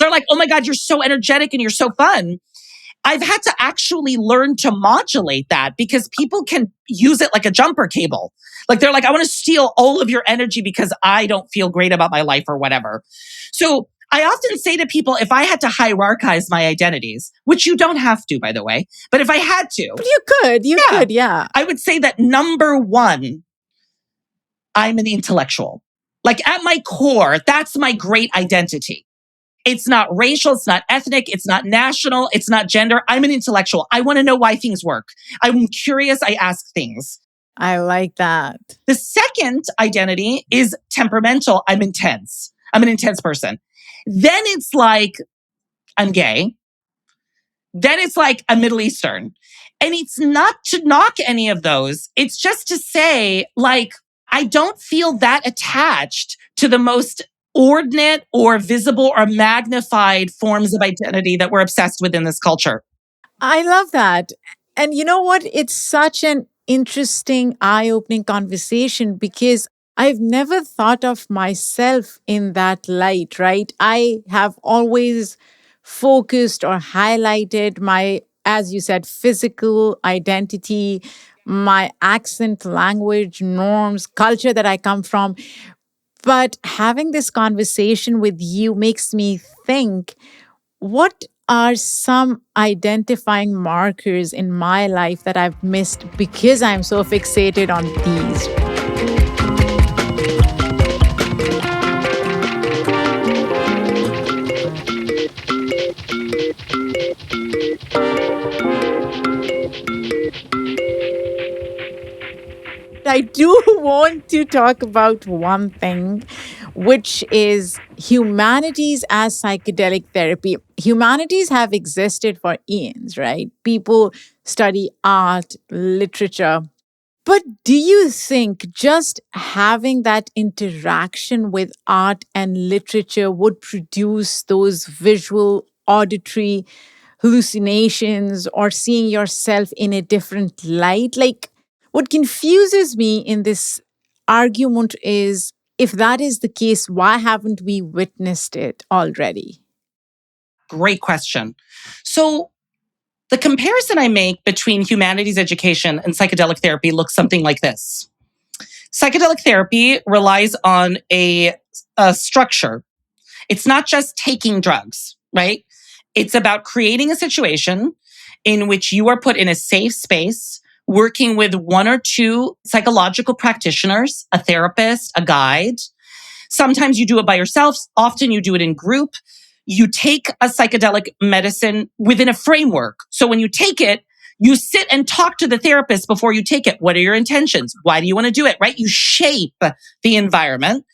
like, oh my God, you're so energetic and you're so fun. I've had to actually learn to modulate that because people can use it like a jumper cable. Like, they're like, I want to steal all of your energy because I don't feel great about my life or whatever. So I often say to people, if I had to hierarchize my identities, which you don't have to, by the way, but if I had to,
But you could, yeah.
I would say that number one, I'm an intellectual. Like at my core, that's my great identity. It's not racial, it's not ethnic, it's not national, it's not gender. I'm an intellectual. I want to know why things work. I'm curious, I ask things.
I like that.
The second identity is temperamental. I'm intense. I'm an intense person. Then it's like, I'm gay. Then it's like I'm Middle Eastern. And it's not to knock any of those. It's just to say, like, I don't feel that attached to the most ordinate or visible or magnified forms of identity that we're obsessed with in this culture.
I love that. And you know what? It's such an interesting, eye-opening conversation because I've never thought of myself in that light, right? I have always focused or highlighted my, as you said, physical identity, my accent, language, norms, culture that I come from. But having this conversation with you makes me think, what are some identifying markers in my life that I've missed because I'm so fixated on these? I do want to talk about one thing, which is humanities as psychedelic therapy. Humanities have existed for eons, right? People study art, literature. But do you think just having that interaction with art and literature would produce those visual, auditory hallucinations or seeing yourself in a different light? Like, what confuses me in this argument is, if that is the case, why haven't we witnessed it already?
Great question. So the comparison I make between humanities education and psychedelic therapy looks something like this. Psychedelic therapy relies on a structure. It's not just taking drugs, right? It's about creating a situation in which you are put in a safe space, working with one or two psychological practitioners, a therapist, a guide. Sometimes you do it by yourself. Often you do it in group. You take a psychedelic medicine within a framework. So when you take it, you sit and talk to the therapist before you take it. What are your intentions? Why do you want to do it, right? You shape the environment.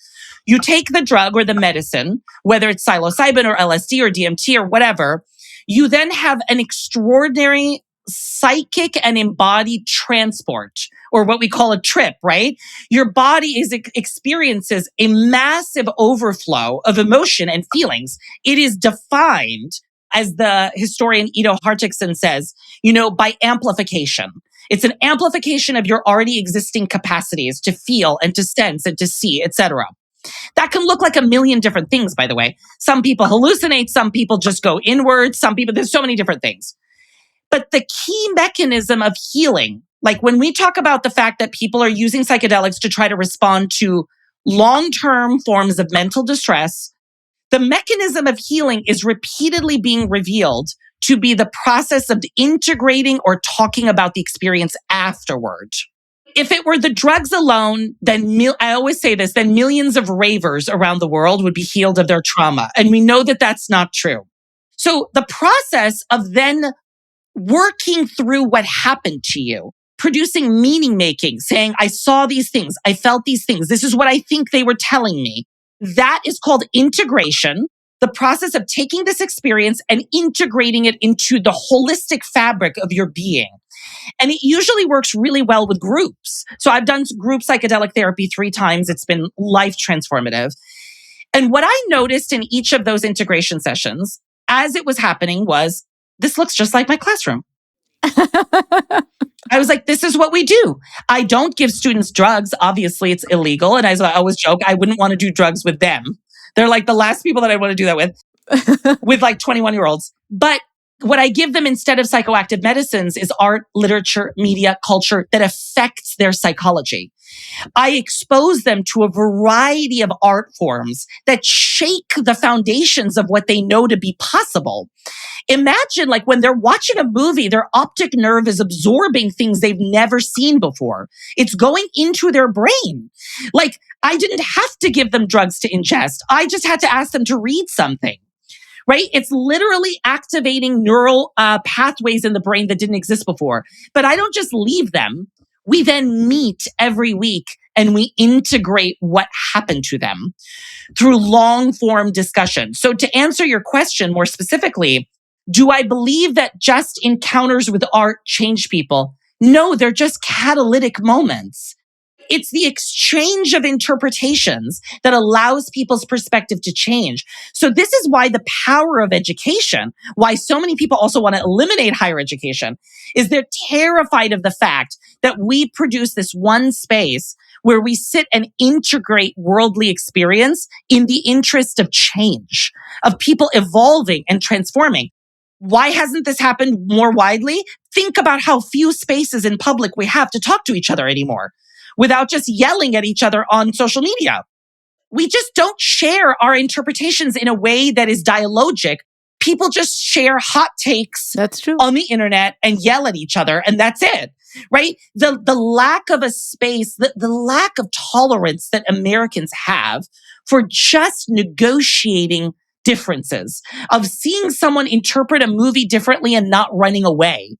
You take the drug or the medicine, whether it's psilocybin or LSD or DMT or whatever. You then have an extraordinary psychic and embodied transport, or what we call a trip, right? Your body experiences a massive overflow of emotion and feelings. It is defined, as the historian Ido Hartogson says, by amplification. It's an amplification of your already existing capacities to feel and to sense and to see, etc. That can look like a million different things, by the way. Some people hallucinate, some people just go inward, there's so many different things. But the key mechanism of healing, like when we talk about the fact that people are using psychedelics to try to respond to long-term forms of mental distress, the mechanism of healing is repeatedly being revealed to be the process of integrating or talking about the experience afterward. If it were the drugs alone, then I always say this, then millions of ravers around the world would be healed of their trauma. And we know that that's not true. So the process of then working through what happened to you, producing meaning making, saying, I saw these things, I felt these things, this is what I think they were telling me. That is called integration, the process of taking this experience and integrating it into the holistic fabric of your being. And it usually works really well with groups. So I've done group psychedelic therapy 3 times. It's been life transformative. And what I noticed in each of those integration sessions as it was happening was, this looks just like my classroom. I was like, this is what we do. I don't give students drugs. Obviously, it's illegal. And as I always joke, I wouldn't want to do drugs with them. They're like the last people that I want to do that with like 21-year-olds. But what I give them instead of psychoactive medicines is art, literature, media, culture that affects their psychology. I expose them to a variety of art forms that shake the foundations of what they know to be possible. Imagine like when they're watching a movie, their optic nerve is absorbing things they've never seen before. It's going into their brain. Like I didn't have to give them drugs to ingest. I just had to ask them to read something. Right? It's literally activating neural pathways in the brain that didn't exist before. But I don't just leave them. We then meet every week and we integrate what happened to them through long form discussion. So to answer your question more specifically, do I believe that just encounters with art change people? No, they're just catalytic moments. It's the exchange of interpretations that allows people's perspective to change. So this is why the power of education, why so many people also want to eliminate higher education, is they're terrified of the fact that we produce this one space where we sit and integrate worldly experience in the interest of change, of people evolving and transforming. Why hasn't this happened more widely? Think about how few spaces in public we have to talk to each other anymore without just yelling at each other on social media. We just don't share our interpretations in a way that is dialogic. People just share hot takes
That's true.
on the internet and yell at each other, and that's it, right? The lack of a space, the lack of tolerance that Americans have for just negotiating differences, of seeing someone interpret a movie differently and not running away,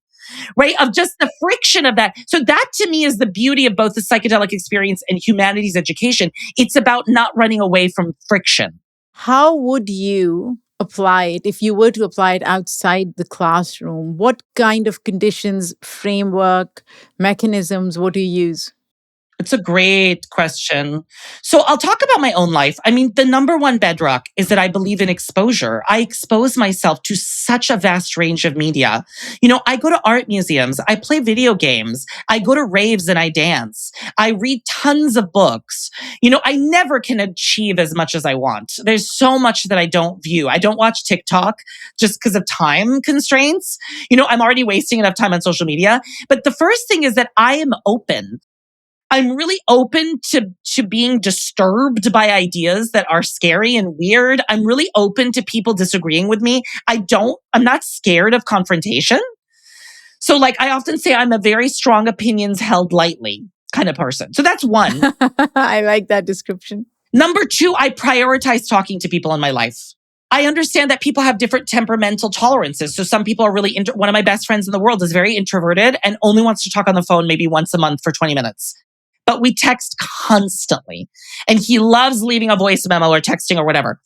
right? Of just the friction of that. So that to me is the beauty of both the psychedelic experience and humanities education. It's about not running away from friction.
How would you apply it if you were to apply it outside the classroom? What kind of conditions, framework, mechanisms would you use?
It's a great question. So I'll talk about my own life. I mean, the number one bedrock is that I believe in exposure. I expose myself to such a vast range of media. You know, I go to art museums, I play video games, I go to raves and I dance. I read tons of books. You know, I never can achieve as much as I want. There's so much that I don't view. I don't watch TikTok just because of time constraints. You know, I'm already wasting enough time on social media. But the first thing is that I am open. I'm really open to being disturbed by ideas that are scary and weird. I'm really open to people disagreeing with me. I'm not scared of confrontation. So like I often say I'm a very strong opinions held lightly kind of person. So that's one.
I like that description.
Number two, I prioritize talking to people in my life. I understand that people have different temperamental tolerances. So some people are really, one of my best friends in the world is very introverted and only wants to talk on the phone maybe once a month for 20 minutes. But we text constantly. And he loves leaving a voice memo or texting or whatever.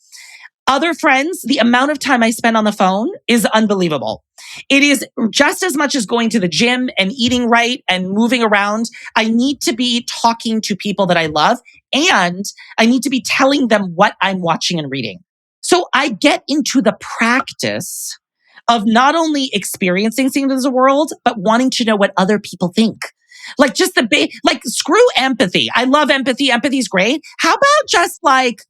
Other friends, the amount of time I spend on the phone is unbelievable. It is just as much as going to the gym and eating right and moving around. I need to be talking to people that I love, and I need to be telling them what I'm watching and reading. So I get into the practice of not only experiencing things in the world, but wanting to know what other people think. Like just screw empathy. I love empathy. Empathy's great. How about just like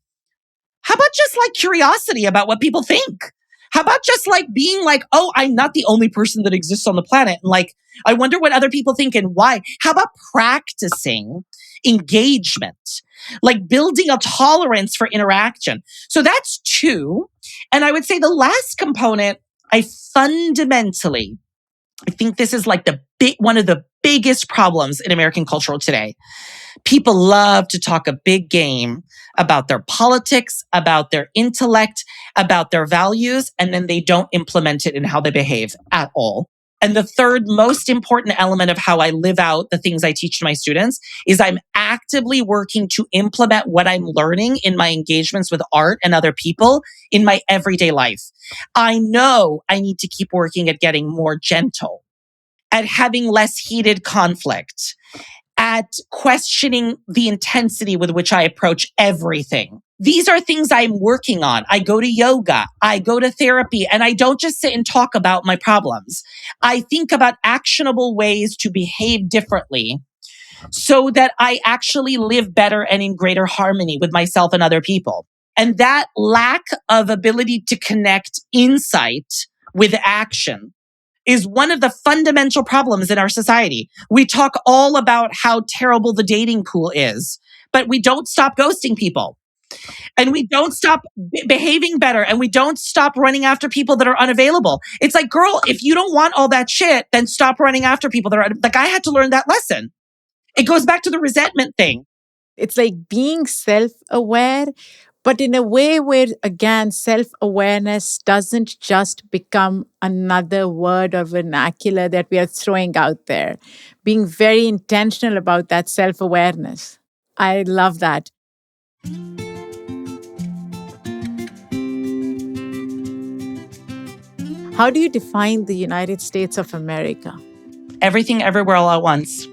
curiosity about what people think? How about just like being like, oh, I'm not the only person that exists on the planet. And like, I wonder what other people think and why. How about practicing engagement? Like building a tolerance for interaction. So that's two. And I would say the last component, I think this is like one of the biggest problems in American culture today. People love to talk a big game about their politics, about their intellect, about their values, and then they don't implement it in how they behave at all. And the third most important element of how I live out the things I teach to my students is I'm actively working to implement what I'm learning in my engagements with art and other people in my everyday life. I know I need to keep working at getting more gentle, at having less heated conflict, at questioning the intensity with which I approach everything. These are things I'm working on. I go to yoga, I go to therapy, and I don't just sit and talk about my problems. I think about actionable ways to behave differently so that I actually live better and in greater harmony with myself and other people. And that lack of ability to connect insight with action is one of the fundamental problems in our society. We talk all about how terrible the dating pool is, but we don't stop ghosting people. And we don't stop behaving better. And we don't stop running after people that are unavailable. It's like, girl, if you don't want all that shit, then stop running after people that are like, I had to learn that lesson. It goes back to the resentment thing.
It's like being self-aware, but in a way where, again, self-awareness doesn't just become another word or vernacular that we are throwing out there. Being very intentional about that self-awareness. I love that. How do you define the United States of America?
Everything, everywhere, all at once.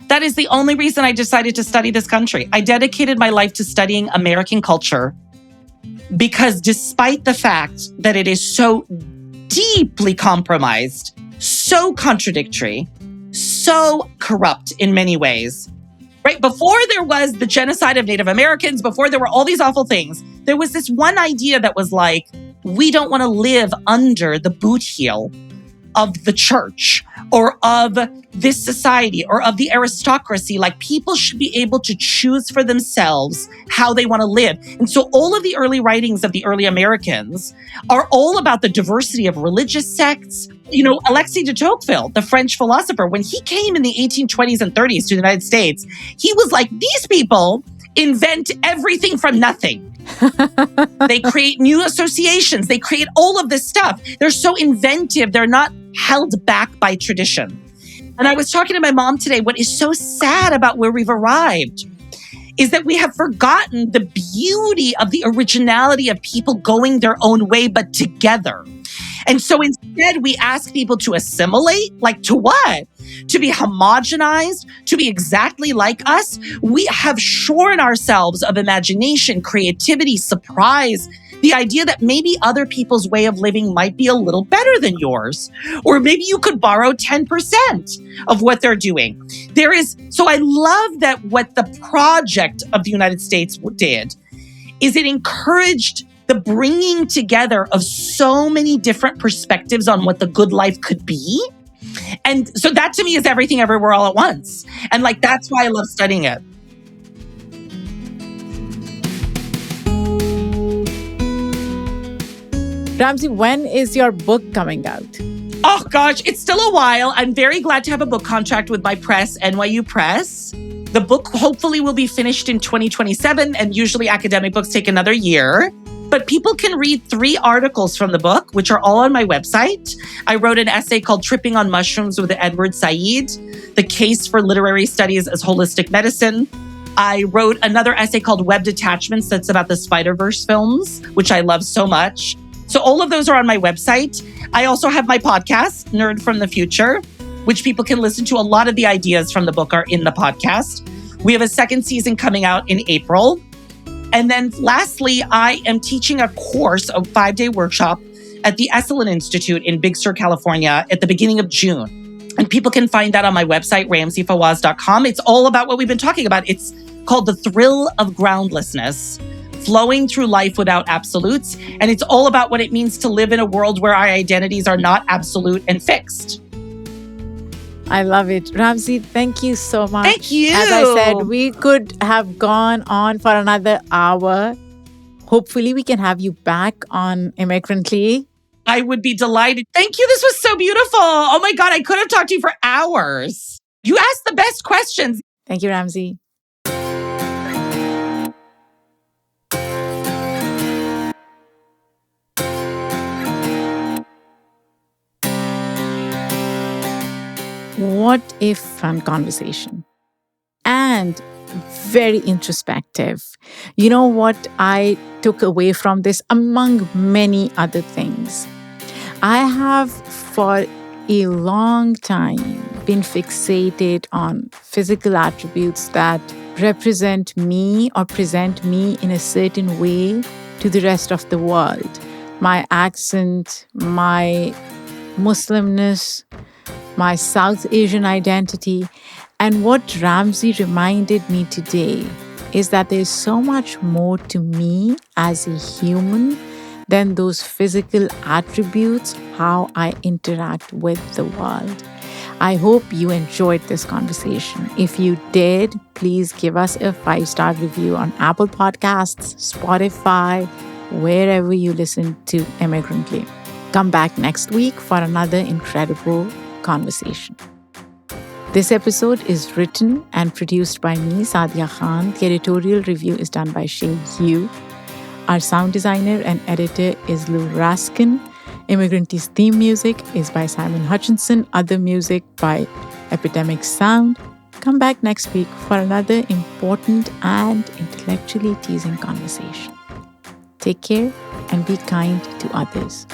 That is the only reason I decided to study this country. I dedicated my life to studying American culture because despite the fact that it is so deeply compromised, so contradictory, so corrupt in many ways, right? Before there was the genocide of Native Americans, before there were all these awful things, there was this one idea that was like, we don't want to live under the boot heel of the church or of this society or of the aristocracy. Like, people should be able to choose for themselves how they want to live. And so all of the early writings of the early Americans are all about the diversity of religious sects. You know, Alexis de Tocqueville, the French philosopher, when he came in the 1820s and 30s to the United States, he was like, these people invent everything from nothing. They create new associations. They create all of this stuff. They're so inventive. They're not held back by tradition. And I was talking to my mom today. What is so sad about where we've arrived is that we have forgotten the beauty of the originality of people going their own way, but together. And so instead, we ask people to assimilate, like to what? To be homogenized, to be exactly like us. We have shorn ourselves of imagination, creativity, surprise, the idea that maybe other people's way of living might be a little better than yours. Or maybe you could borrow 10% of what they're doing. So I love that what the project of the United States did is it encouraged the bringing together of so many different perspectives on what the good life could be. And so that to me is everything, everywhere, all at once. And like, that's why I love studying it.
Ramzi, when is your book coming out?
Oh gosh, it's still a while. I'm very glad to have a book contract with my press, NYU Press. The book hopefully will be finished in 2027, and usually academic books take another year. But people can read 3 articles from the book, which are all on my website. I wrote an essay called Tripping on Mushrooms with Edward Said, The Case for Literary Studies as Holistic Medicine. I wrote another essay called Web Detachments that's about the Spider-Verse films, which I love so much. So all of those are on my website. I also have my podcast, Nerd from the Future, which people can listen to. A lot of the ideas from the book are in the podcast. We have a 2nd season coming out in April. And then lastly, I am teaching a course, a 5-day workshop at the Esalen Institute in Big Sur, California at the beginning of June. And people can find that on my website, ramzifawaz.com. It's all about what we've been talking about. It's called The Thrill of Groundlessness, Flowing Through Life Without Absolutes. And it's all about what it means to live in a world where our identities are not absolute and fixed.
I love it. Ramzi, thank you so much.
Thank you.
As I said, we could have gone on for another hour. Hopefully, we can have you back on Immigrantly.
I would be delighted. Thank you. This was so beautiful. Oh my God, I could have talked to you for hours. You asked the best questions.
Thank you, Ramzi. What a fun conversation. And very introspective. You know what I took away from this, among many other things? I have for a long time been fixated on physical attributes that represent me or present me in a certain way to the rest of the world. My accent, my Muslimness, my South Asian identity. And what Ramzi reminded me today is that there's so much more to me as a human than those physical attributes, how I interact with the world. I hope you enjoyed this conversation. If you did, please give us a 5-star review on Apple Podcasts, Spotify, wherever you listen to Immigrantly. Come back next week for another incredible conversation. This episode is written and produced by me, Saadia Khan. The editorial review is done by Shay Yu. Our sound designer and editor is Lou Raskin. Immigrante's theme music is by Simon Hutchinson. Other music by Epidemic Sound. Come back next week for another important and intellectually teasing conversation. Take care and be kind to others.